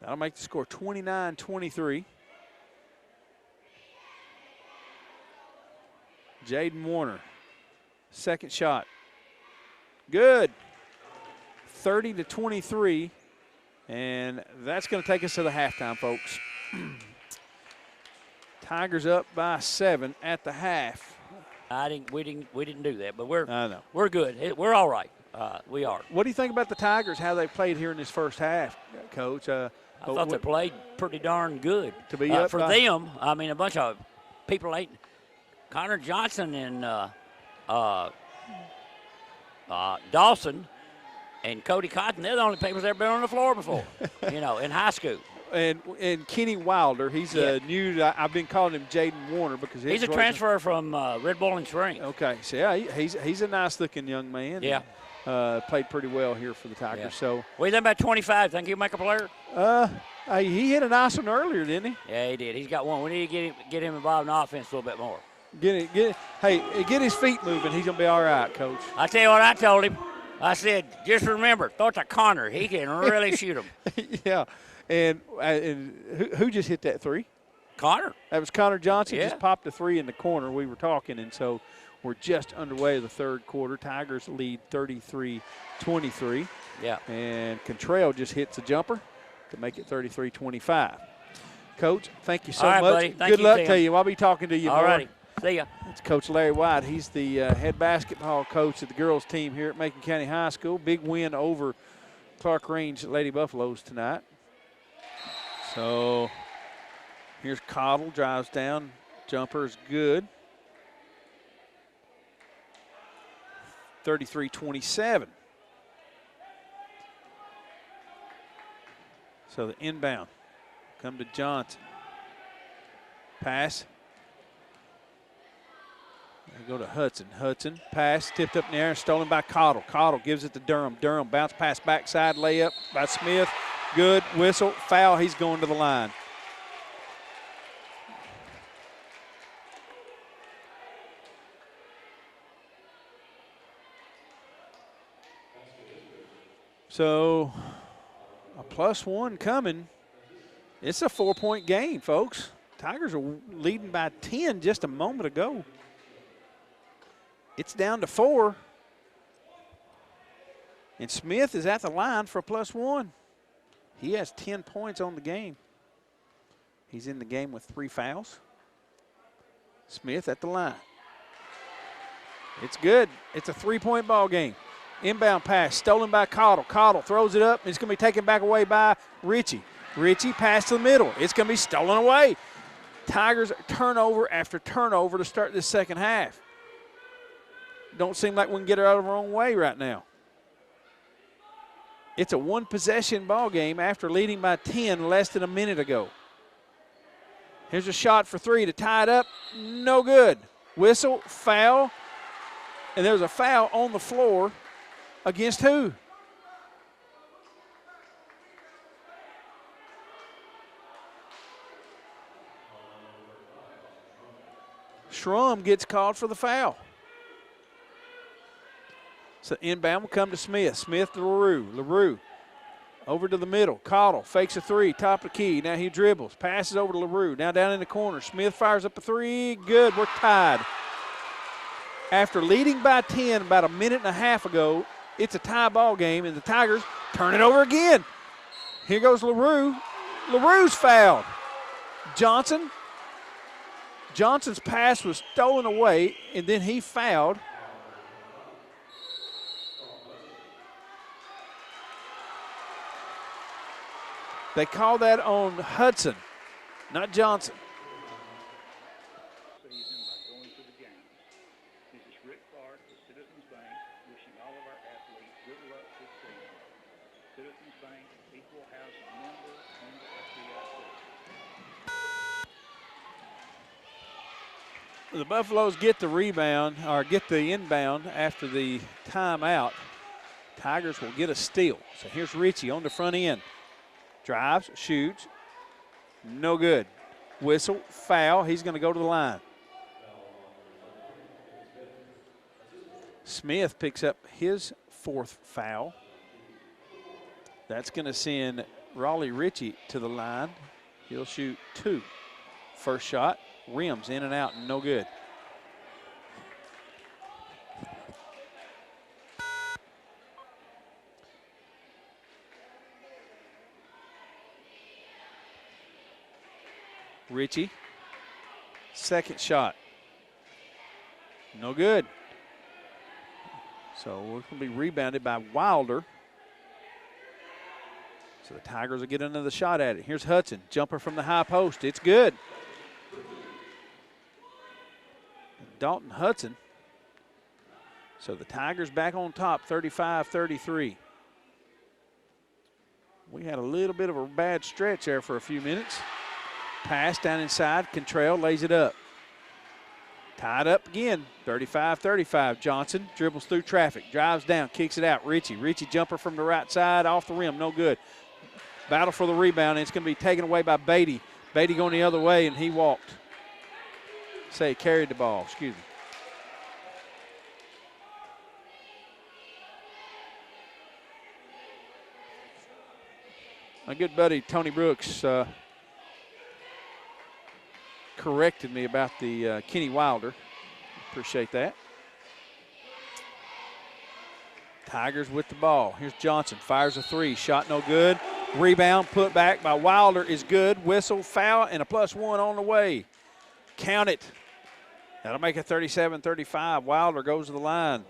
That'll make the score 29-23. Jaden Warner, second shot. Good. 30-23. And that's going to take us to the halftime, folks. Tigers up by 7 at the half. We didn't do that, but we're I know. We're good. We're all right. We are. What do you think about the Tigers, how they played here in this first half, Coach? I thought they played pretty darn good. To be up for by them, I mean, a bunch of people ain't. Connor Johnson and Dawson and Cody Cotton, they're the only people that ever been on the floor before, in high school. And Kenny Wilder, he's new. I've been calling him Jaden Warner because he's a transfer from Red Bull and Springs. Okay, so yeah, he's a nice-looking young man. Yeah. Played pretty well here for the Tigers. Yeah. So what do you think about 25? Think he'll make a player? He hit a nice one earlier, didn't he? Yeah, he did. He's got one. We need to get him involved in offense a little bit more. Get his feet moving. He's gonna be all right, Coach. I tell you what I told him. I said, just remember, throw it to Connor. He can really shoot him. Yeah, and who just hit that three? Connor. That was Connor Johnson. Yeah. Just popped a three in the corner. We were talking, and so we're just underway the third quarter. Tigers lead 33-23. Yeah. And Contrell just hits a jumper to make it 33-25. Coach, thank you so much. Buddy. Good luck to you. I'll be talking to you more. All righty. See ya. It's Coach Larry White. He's the head basketball coach of the girls team here at Macon County High School. Big win over Clarkrange Lady Buffaloes tonight. So here's Cottle, drives down. Jumper is good. 33-27. So the inbound. Come to Johnson. Pass. They go to Hudson. Hudson, pass, tipped up in the air, stolen by Cottle. Cottle gives it to Durham. Durham, bounce pass backside, layup by Smith. Good, whistle, foul, he's going to the line. So a +1 coming. It's a 4-point game, folks. Tigers are leading by 10 just a moment ago. It's down to 4. And Smith is at the line for a +1. He has 10 points on the game. He's in the game with 3 fouls. Smith at the line. It's good. It's a 3-point ball game. Inbound pass stolen by Cottle. Cottle throws it up. It's going to be taken back away by Ritchie. Ritchie pass to the middle. It's going to be stolen away. Tigers turnover after turnover to start this second half. Don't seem like we can get her out of our own way right now. It's a one-possession ball game after leading by 10 less than a minute ago. Here's a shot for 3 to tie it up. No good. Whistle, foul, and there's a foul on the floor against who? Schrum gets called for the foul. So inbound will come to Smith. Smith to LaRue. LaRue over to the middle. Cottle fakes a 3, top of the key. Now he dribbles. Passes over to LaRue. Now down in the corner. Smith fires up a 3. Good. We're tied. After leading by 10 about a minute and a half ago, it's a tie ball game, and the Tigers turn it over again. Here goes LaRue. LaRue's fouled. Johnson's pass was stolen away, and then he fouled. They call that on Hudson, not Johnson. The Buffaloes get the rebound, or get the inbound after the timeout. Tigers will get a steal. So here's Ritchie on the front end. Drives, shoots, no good. Whistle, foul. He's going to go to the line. Smith picks up his 4th foul. That's going to send Raleigh Ritchie to the line. He'll shoot 2. First shot, rims in and out, no good. Ritchie, second shot, no good. So we're going to be rebounded by Wilder. So the Tigers will get another shot at it. Here's Hudson, jumper from the high post. It's good. Dalton Hudson. So the Tigers back on top, 35-33. We had a little bit of a bad stretch there for a few minutes. Pass down inside, Cantrell lays it up. Tied up again, 35-35. Johnson dribbles through traffic, drives down, kicks it out. Ritchie jumper from the right side, off the rim, no good. Battle for the rebound, and it's going to be taken away by Beatty. Beatty going the other way, and he walked. Say carried the ball, excuse me. My good buddy Tony Brooks corrected me about the Kenny Wilder. Appreciate that. Tigers with the ball. Here's Johnson, fires a 3, shot no good. Rebound put back by Wilder is good. Whistle, foul, and a +1 on the way. Count it. That'll make it 37-35. Wilder goes to the line.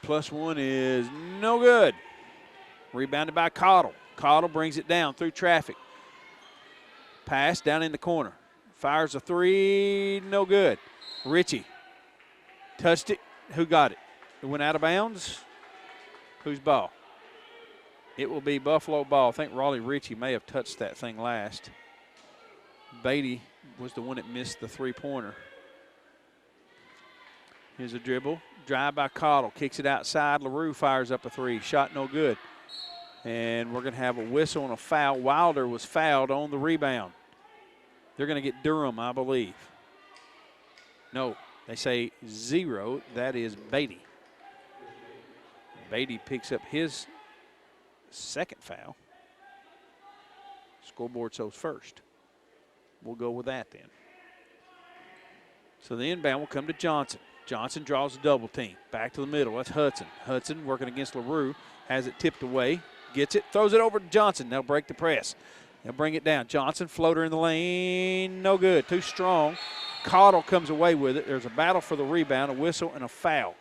+1 is no good. Rebounded by Cottle. Cottle brings it down through traffic. Pass down in the corner. Fires a 3, no good. Ritchie touched it. Who got it? It went out of bounds. Whose ball? It will be Buffalo ball. I think Raleigh Ritchie may have touched that thing last. Beatty was the one that missed the 3-pointer. Here's a dribble. Drive by Cottle. Kicks it outside. LaRue fires up a 3. Shot no good. And we're going to have a whistle and a foul. Wilder was fouled on the rebound. They're going to get Durham, I believe. No, they say 0. That is Beatty. Beatty picks up his 2nd foul. Scoreboard shows first. We'll go with that then. So the inbound will come to Johnson. Johnson draws a double team. Back to the middle. That's Hudson. Hudson working against LaRue. Has it tipped away. Gets it. Throws it over to Johnson. They'll break the press. They'll bring it down. Johnson, floater in the lane. No good. Too strong. Cottle comes away with it. There's a battle for the rebound, a whistle, and a foul.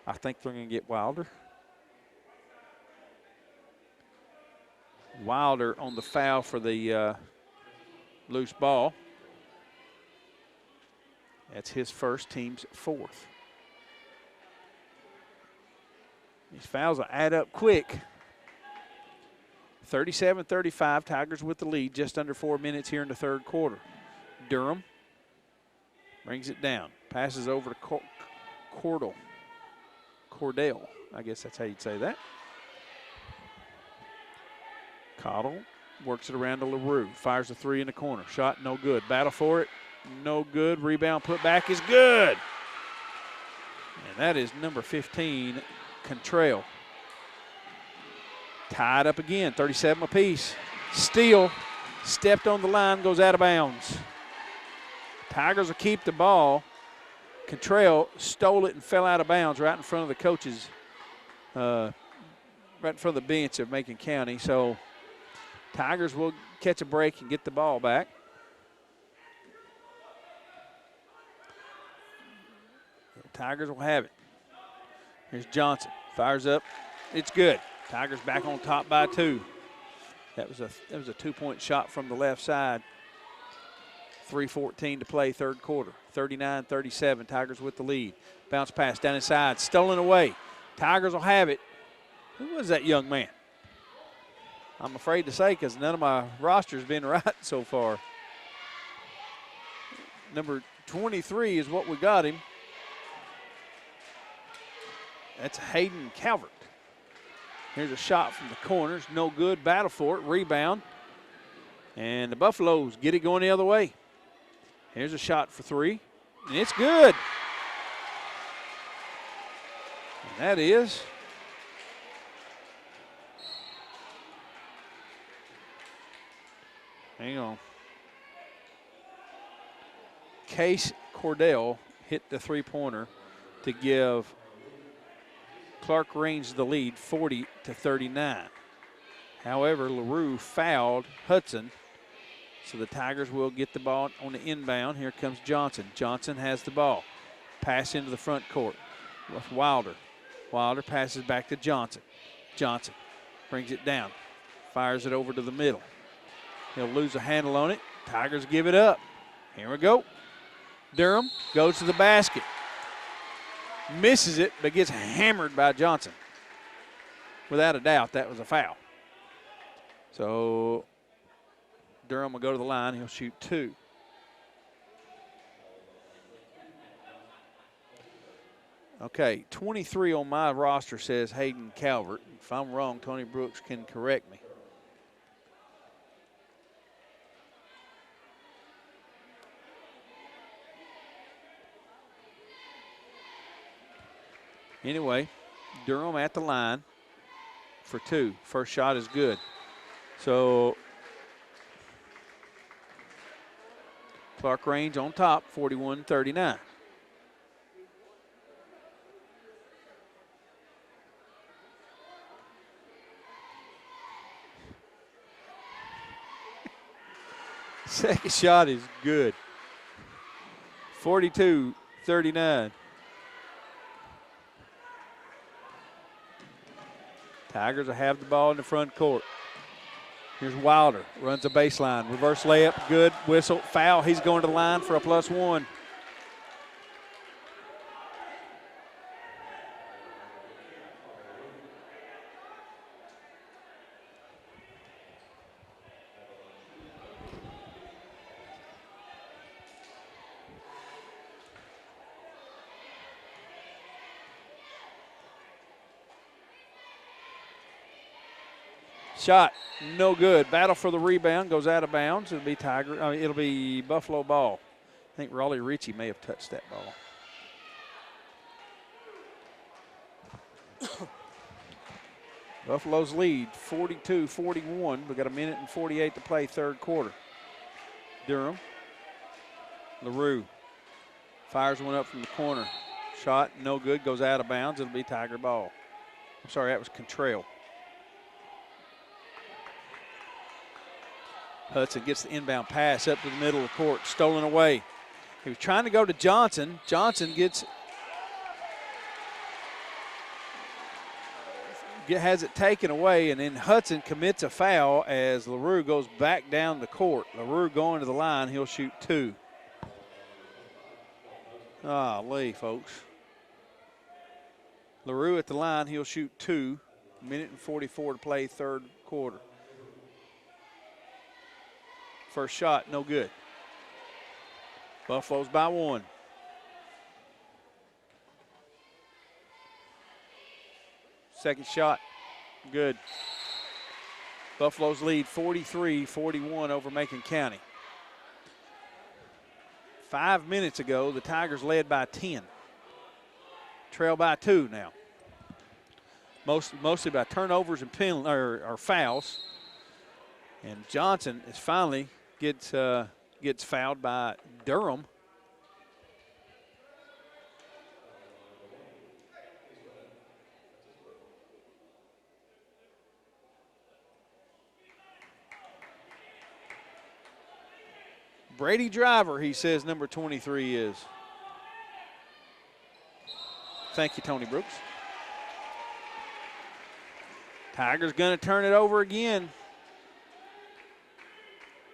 I think they're going to get Wilder. Wilder on the foul for the loose ball. That's his first, team's 4th. These fouls will add up quick. 37-35, Tigers with the lead, just under 4 minutes here in the 3rd quarter. Durham brings it down, passes over to Cordell. I guess that's how you'd say that. Cottle works it around to LaRue, fires a 3 in the corner. Shot no good. Battle for it, no good. Rebound put back is good. And that is number 15, Cantrell. Tied up again, 37 apiece. Steele stepped on the line, goes out of bounds. Tigers will keep the ball. Cantrell stole it and fell out of bounds right in front of the coaches, right in front of the bench of Macon County. So Tigers will catch a break and get the ball back. The Tigers will have it. Here's Johnson, fires up, it's good. Tigers back on top by 2. That was a 2-point shot from the left side. 3:14 to play, 3rd quarter. 39-37, Tigers with the lead. Bounce pass down inside, stolen away. Tigers will have it. Who was that young man? I'm afraid to say because none of my roster's been right so far. Number 23 is what we got him. That's Hayden Calvert. Here's a shot from the corners. No good. Battle for it. Rebound. And the Buffaloes get it going the other way. Here's a shot for three. And it's good. And that is hang on. Case Cordell hit the three-pointer to give Clarkrange the lead 40-39. However, LaRue fouled Hudson, so the Tigers will get the ball on the inbound. Here comes Johnson. Johnson has the ball. Pass into the front court with Wilder. Wilder passes back to Johnson. Johnson brings it down, fires it over to the middle. He'll lose a handle on it. Tigers give it up. Here we go. Durham goes to the basket. Misses it, but gets hammered by Johnson. Without a doubt, that was a foul. So Durham will go to the line. He'll shoot two. Okay, 23 on my roster says Hayden Calvert. If I'm wrong, Tony Brooks can correct me. Anyway, Durham at the line for two. First shot is good. So Clarkrange on top, 41-39. Second shot is good. 42-39. Tigers will have the ball in the front court. Here's Wilder, runs a baseline. Reverse layup, good. Whistle, foul. He's going to the line for a +1. Shot, no good. Battle for the rebound, goes out of bounds. It'll be it'll be Buffalo ball. I think Raleigh Ritchie may have touched that ball. Buffalo's lead, 42-41. We got a minute and 48 to play, third quarter. Durham, LaRue fires one up from the corner. Shot, no good, goes out of bounds. It'll be Tiger ball. I'm sorry, that was Contrail. Hudson gets the inbound pass up to the middle of the court, stolen away. He was trying to go to Johnson. Johnson has it taken away, and then Hudson commits a foul as LaRue goes back down the court. LaRue going to the line, he'll shoot two. Golly, folks. LaRue at the line, he'll shoot two. Minute and 44 to play, third quarter. First shot, no good. Buffalo's by one. Second shot, good. Buffalo's lead 43-41 over Macon County. 5 minutes ago, the Tigers led by 10. Trail by 2 now. Mostly by turnovers and or fouls. And Johnson is finally gets fouled by Durham. Brady Driver, he says number 23 is. Thank you, Tony Brooks. Tigers going to turn it over again.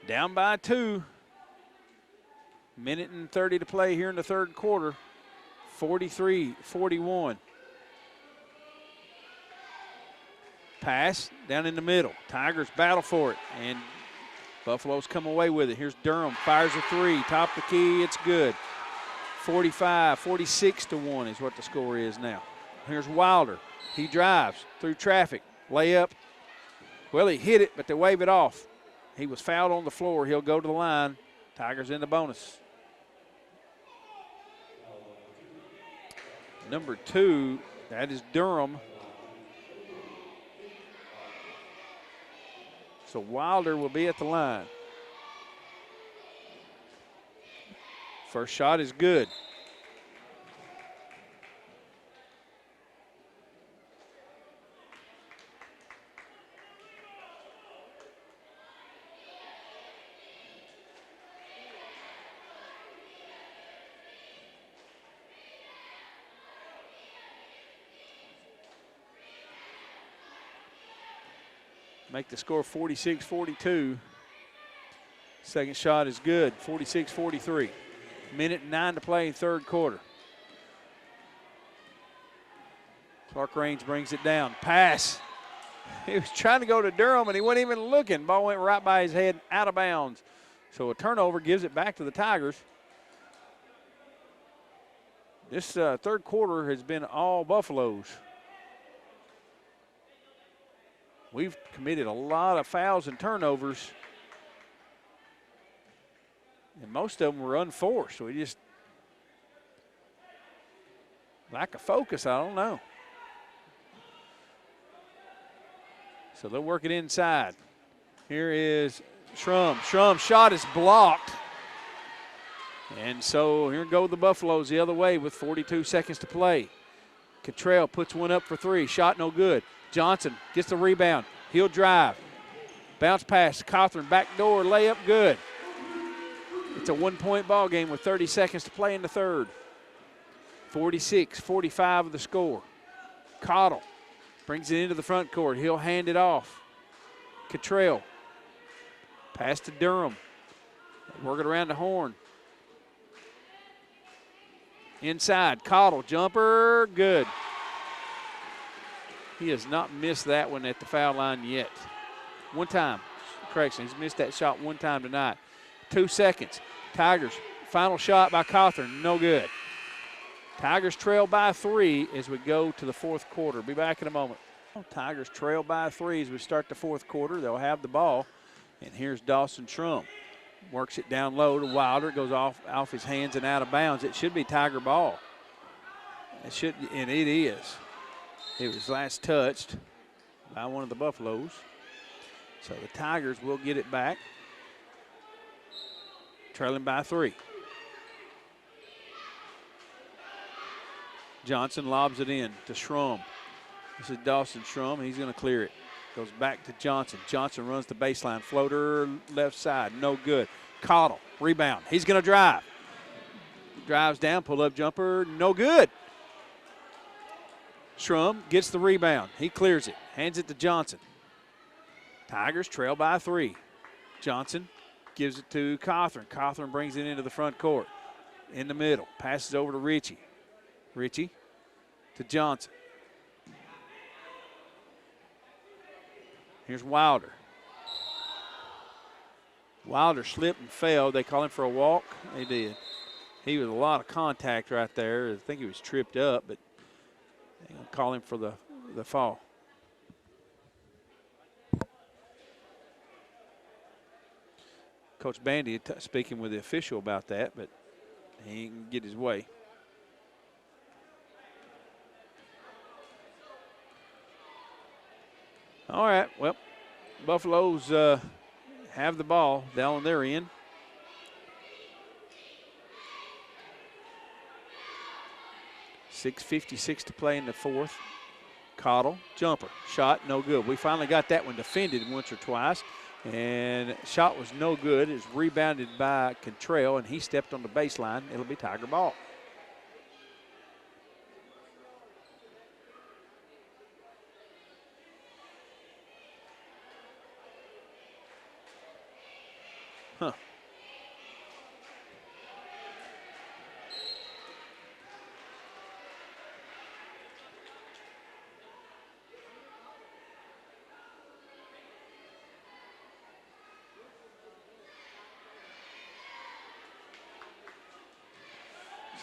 Down by 2. Minute and 30 to play here in the third quarter. 43-41. Pass down in the middle. Tigers battle for it, and Buffaloes come away with it. Here's Durham, fires a three, top of the key, it's good. 46-1 is what the score is now. Here's Wilder. He drives through traffic, layup. Well, he hit it, but they wave it off. He was fouled on the floor. He'll go to the line. Tigers in the bonus. Number 2, that is Durham. So Wilder will be at the line. First shot is good. Make the score 46-42. Second shot is good, 46-43. Minute and 9 to play in third quarter. Clarkrange brings it down. Pass. He was trying to go to Durham, and he wasn't even looking. Ball went right by his head, out of bounds. So a turnover gives it back to the Tigers. This third quarter has been all Buffaloes. We've committed a lot of fouls and turnovers, and most of them were unforced. We just lack of focus, I don't know. So they'll work it inside. Here is Schrum. Schrum's shot is blocked. And so here go the Buffaloes the other way with 42 seconds to play. Cottrell puts one up for three. Shot no good. Johnson gets the rebound. He'll drive. Bounce pass. Cawthorn backdoor layup good. It's a one-point ball game with 30 seconds to play in the third. 46-45 of the score. Cottle brings it into the front court. He'll hand it off. Cottrell. Pass to Durham. Work it around the horn. Inside. Cottle. Jumper. Good. He has not missed that one at the foul line yet. One time. Correction. He's missed that shot one time tonight. 2 seconds. Tigers. Final shot by Cawthorn. No good. Tigers trail by 3 as we go to the fourth quarter. Be back in a moment. Tigers trail by 3 as we start the fourth quarter. They'll have the ball. And here's Dawson Schrum. Works it down low to Wilder. It goes off his hands and out of bounds. It should be Tiger ball. It should, and it is. It was last touched by one of the Buffaloes. So the Tigers will get it back. Trailing by 3. Johnson lobs it in to Schrum. This is Dawson Schrum. He's going to clear it. Goes back to Johnson. Johnson runs the baseline. Floater left side. No good. Cottle. Rebound. He's going to drive. Drives down. Pull-up jumper. No good. Schrum gets the rebound. He clears it. Hands it to Johnson. Tigers trail by 3. Johnson gives it to Cawthorn. Cawthorn brings it into the front court. In the middle. Passes over to Ritchie. Ritchie to Johnson. Here's Wilder. Wilder slipped and fell. They call him for a walk. They did. He was a lot of contact right there. I think he was tripped up, but they're going to call him for the fall. Coach Bandy speaking with the official about that, but he didn't get his way. All right, well, Buffaloes have the ball down on their end. .6:56 to play in the fourth. Cottle, jumper, shot, no good. We finally got that one defended once or twice, and shot was no good. It was rebounded by Cottrell, and he stepped on the baseline. It'll be Tiger ball.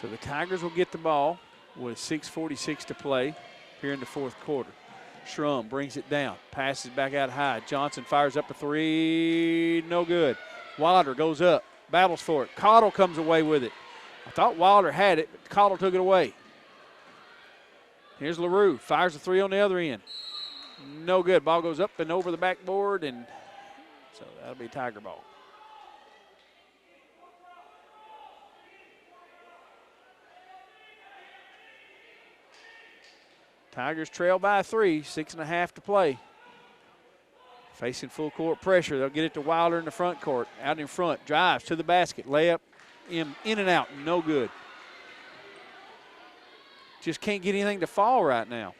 So the Tigers will get the ball with 6:46 to play here in the fourth quarter. Schrum brings it down, passes back out high. Johnson fires up a three, no good. Wilder goes up, battles for it. Cottle comes away with it. I thought Wilder had it, but Cottle took it away. Here's LaRue, fires a three on the other end. No good. Ball goes up and over the backboard, and so that'll be Tiger ball. Tigers trail by 3, 6.5 to play. Facing full court pressure. They'll get it to Wilder in the front court. Out in front, drives to the basket, layup in and out, no good. Just can't get anything to fall right now.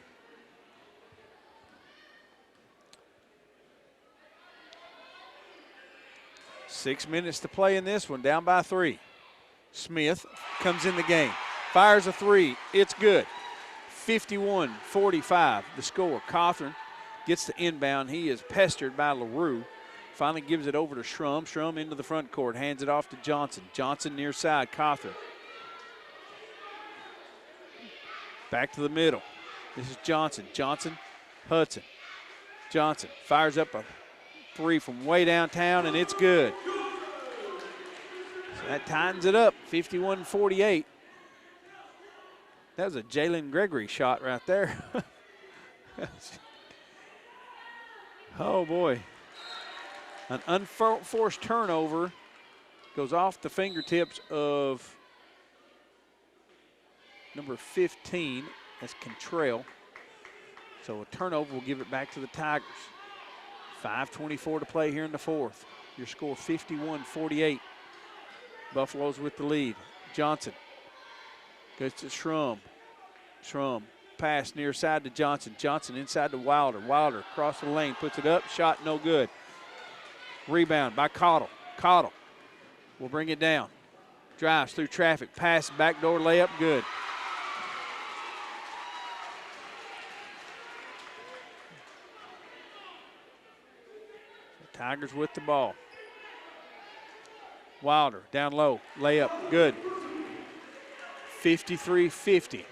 Six minutes to play in this one, down by 3. Smith comes in the game, fires a three, it's good. 51-45 the score. Cawthorn gets the inbound. He is pestered by LaRue. Finally gives it over to Schrum. Schrum into the front court, hands it off to Johnson. Johnson near side, Cawthorn. Back to the middle. This is Johnson. Johnson, Hudson. Johnson fires up a three from way downtown, and it's good. So that tightens it up, 51-48. That was a Jalen Gregory shot right there. Oh, boy. An unforced turnover goes off the fingertips of number 15. That's Cantrell. So a turnover will give it back to the Tigers. 5:24 to play here in the fourth. Your score 51-48. Buffaloes with the lead. Johnson goes to Schrum. Schrum pass near side to Johnson. Johnson inside to Wilder. Wilder across the lane, puts it up, shot no good. Rebound by Cottle. Cottle will bring it down. Drives through traffic, pass, backdoor layup, good. The Tigers with the ball. Wilder down low, layup, good. 53-50.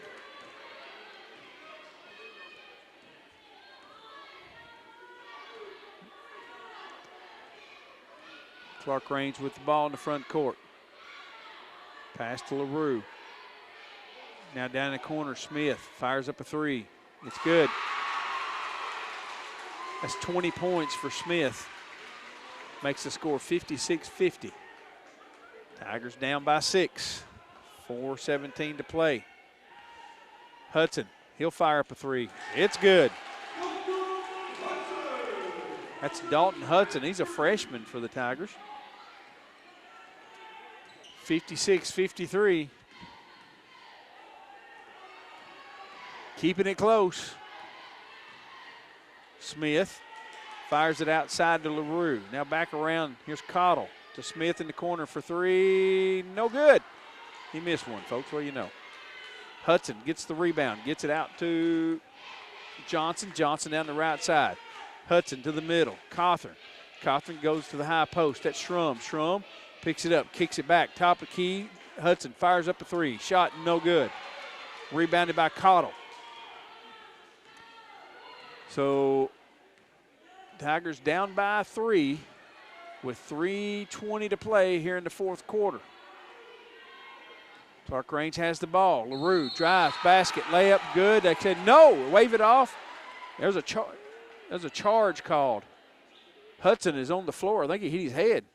Clarkrange with the ball in the front court. Pass to LaRue. Now down in the corner, Smith fires up a three. It's good. That's 20 points for Smith. Makes the score 56-50. Tigers down by 6. 4:17 to play. Hudson, he'll fire up a three. It's good. That's Dalton Hudson. He's a freshman for the Tigers. 56-53. Keeping it close. Smith fires it outside to LaRue. Now back around. Here's Cottle to Smith in the corner for three. No good. He missed one, folks. What do you know? Hudson gets the rebound, gets it out to Johnson. Johnson down the right side. Hudson to the middle. Cawthorn. Cawthorn goes to the high post. That's Schrum. Schrum picks it up, kicks it back. Top of key. Hudson fires up a three. Shot no good. Rebounded by Cottle. So Tigers down by 3 with 3:20 to play here in the fourth quarter. Clarkrange has the ball. LaRue drives, basket, layup, good. They said no, wave it off. There's a charge called. Hudson is on the floor. I think he hit his head.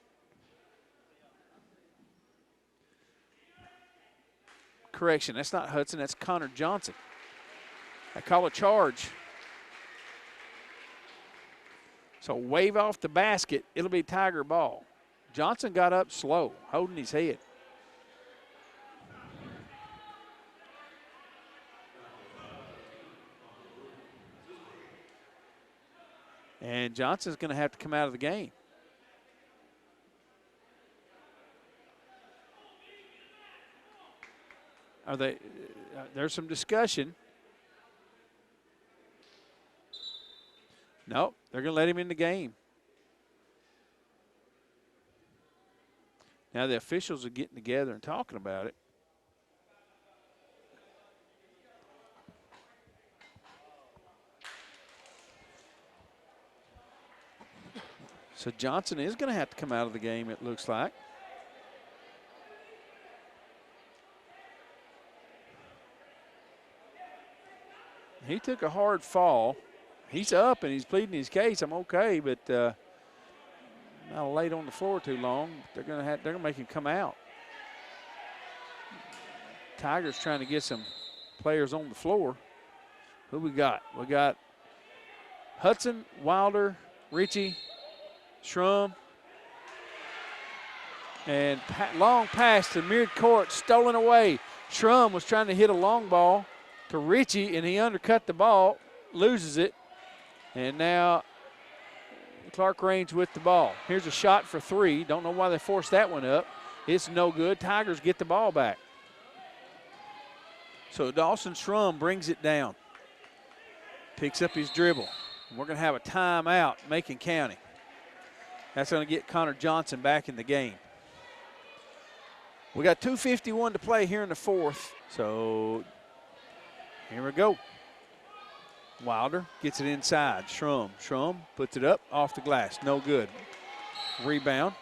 Correction, that's not Hudson, that's Connor Johnson. I call a charge. So wave off the basket, it'll be Tiger ball. Johnson got up slow, holding his head. And Johnson's going to have to come out of the game. Are they? There's some discussion. No, they're going to let him in the game. Now the officials are getting together and talking about it. So Johnson is going to have to come out of the game, it looks like. He took a hard fall. He's up and he's pleading his case. I'm okay, but not laid on the floor too long. They're gonna make him come out. Tigers trying to get some players on the floor. Who we got? We got Hudson, Wilder, Ritchie, Shrum, and long pass to midcourt, stolen away. Shrum was trying to hit a long ball to Ritchie, and he undercut the ball, loses it, and now Clarkrange with the ball. Here's a shot for three. Don't know why they forced that one up. It's no good. Tigers get the ball back. So Dawson Shrum brings it down. Picks up his dribble. We're going to have a timeout, Macon County. That's going to get Connor Johnson back in the game. We got 2:51 to play here in the fourth. So here we go. Wilder gets it inside. Shrum puts it up off the glass. No good. Rebound.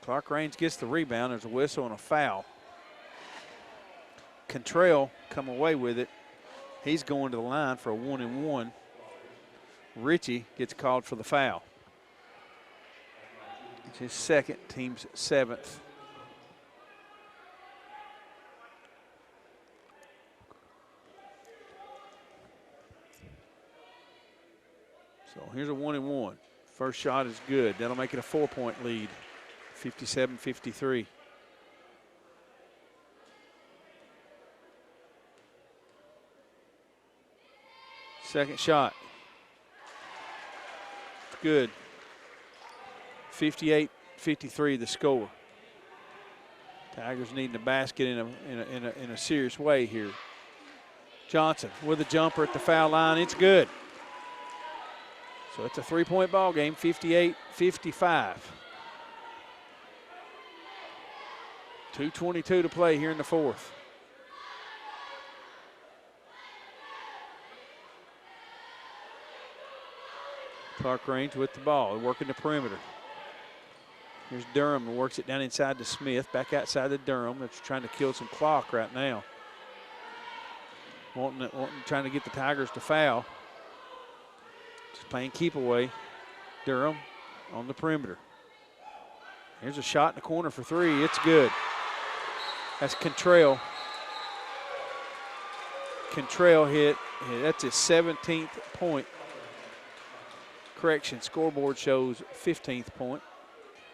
Clarkrange gets the rebound. There's a whistle and a foul. Cantrell come away with it. He's going to the line for a 1-and-1. Ritchie gets called for the foul. It's his second, team's seventh. So here's a 1-and-1. First shot is good. That'll make it a 4-point lead, 57-53. Second shot. It's good. 58-53 the score. Tigers needing a basket in a serious way here. Johnson with a jumper at the foul line. It's good. So it's a 3-point ball game, 58-55. 2:22 to play here in the fourth. Clarkrange with the ball, working the perimeter. Here's Durham who works it down inside to Smith, back outside to Durham. That's trying to kill some clock right now. Trying to get the Tigers to foul. Just playing keep away. Durham on the perimeter. Here's a shot in the corner for three. It's good. That's Cantrell. Cantrell hit. That's his 17th point. Correction, scoreboard shows 15th point.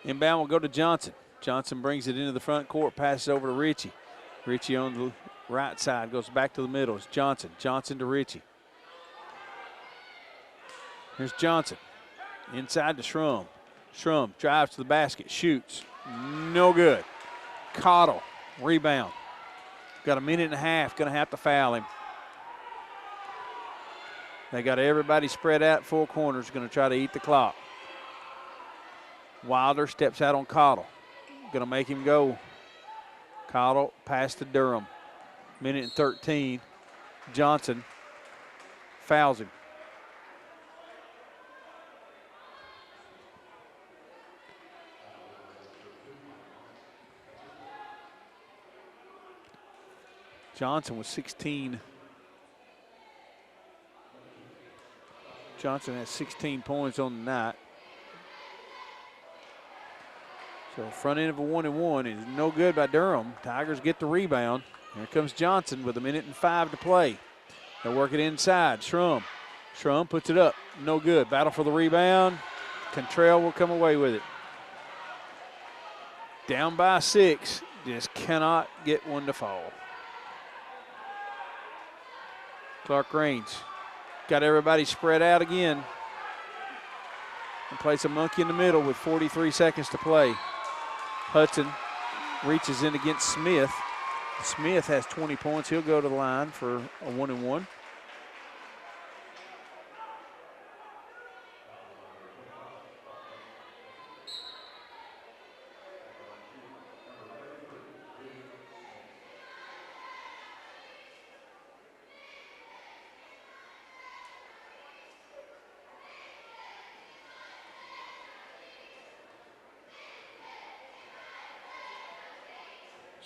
Inbound will go to Johnson. Johnson brings it into the front court, passes over to Ritchie. Ritchie on the right side, goes back to the middle. It's Johnson. Johnson to Ritchie. Here's Johnson. Inside to Shrum. Shrum drives to the basket, shoots. No good. Cottle, rebound. Got a minute and a half, gonna have to foul him. They got everybody spread out four corners, gonna try to eat the clock. Wilder steps out on Cottle. Gonna make him go. Cottle pass to Durham. Minute and 13. Johnson fouls him. Johnson was 16. Johnson has 16 points on the night. So front end of a 1-and-1 is no good by Durham. Tigers get the rebound. Here comes Johnson with a minute and 5 to play. They'll work it inside. Shrum puts it up. No good. Battle for the rebound. Cantrell will come away with it. Down by 6. Just cannot get one to fall. Clarkrange got everybody spread out again. And plays a monkey in the middle with 43 seconds to play. Hudson reaches in against Smith. Smith has 20 points. He'll go to the line for a 1-and-1.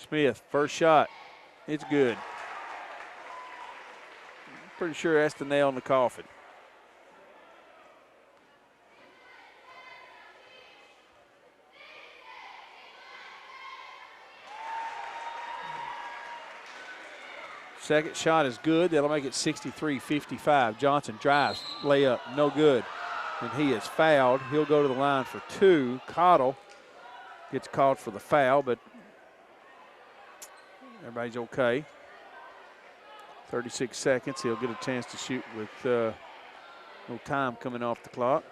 Smith, first shot. It's good. Pretty sure that's the nail in the coffin. Second shot is good. That'll make it 63-55. Johnson drives, layup, no good. And he is fouled. He'll go to the line for 2. Cottle gets called for the foul, but everybody's okay. 36 seconds. He'll get a chance to shoot with no time coming off the clock.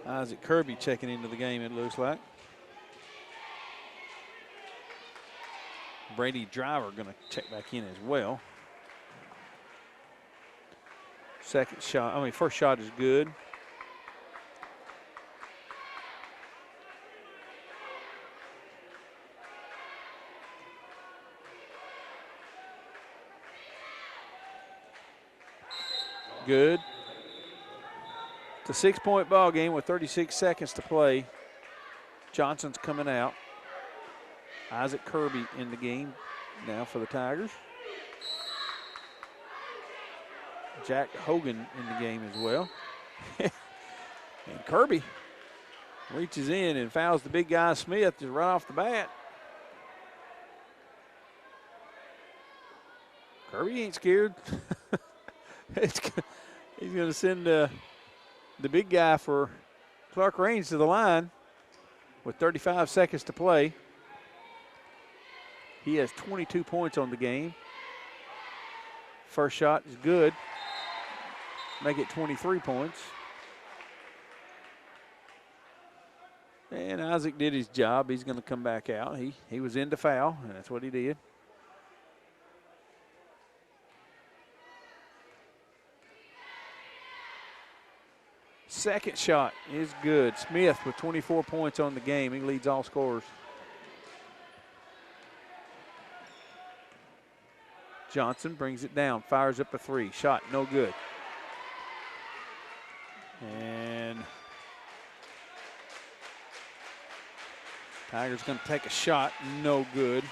Isaac Kirby checking into the game, it looks like. Brady Driver going to check back in as well. First shot is good. Good. It's a 6-point ball game with 36 seconds to play. Johnson's coming out. Isaac Kirby in the game now for the Tigers. Jack Hogan in the game as well. And Kirby reaches in and fouls the big guy Smith just right off the bat. Kirby ain't scared. He's going to send the big guy for Clarkrange to the line with 35 seconds to play. He has 22 points on the game. First shot is good. Make it 23 points. And Isaac did his job. He's going to come back out. He was in to foul, and that's what he did. Second shot is good. Smith with 24 points on the game. He leads all scorers. Johnson brings it down, fires up a 3. Shot no good. And Tigers going to take a shot, no good.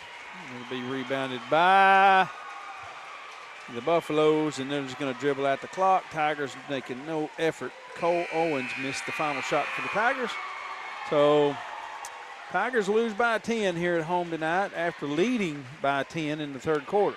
It'll be rebounded by the Buffaloes, and they're just going to dribble out the clock. Tigers making no effort. Cole Owens missed the final shot for the Tigers. So Tigers lose by 10 here at home tonight after leading by 10 in the third quarter.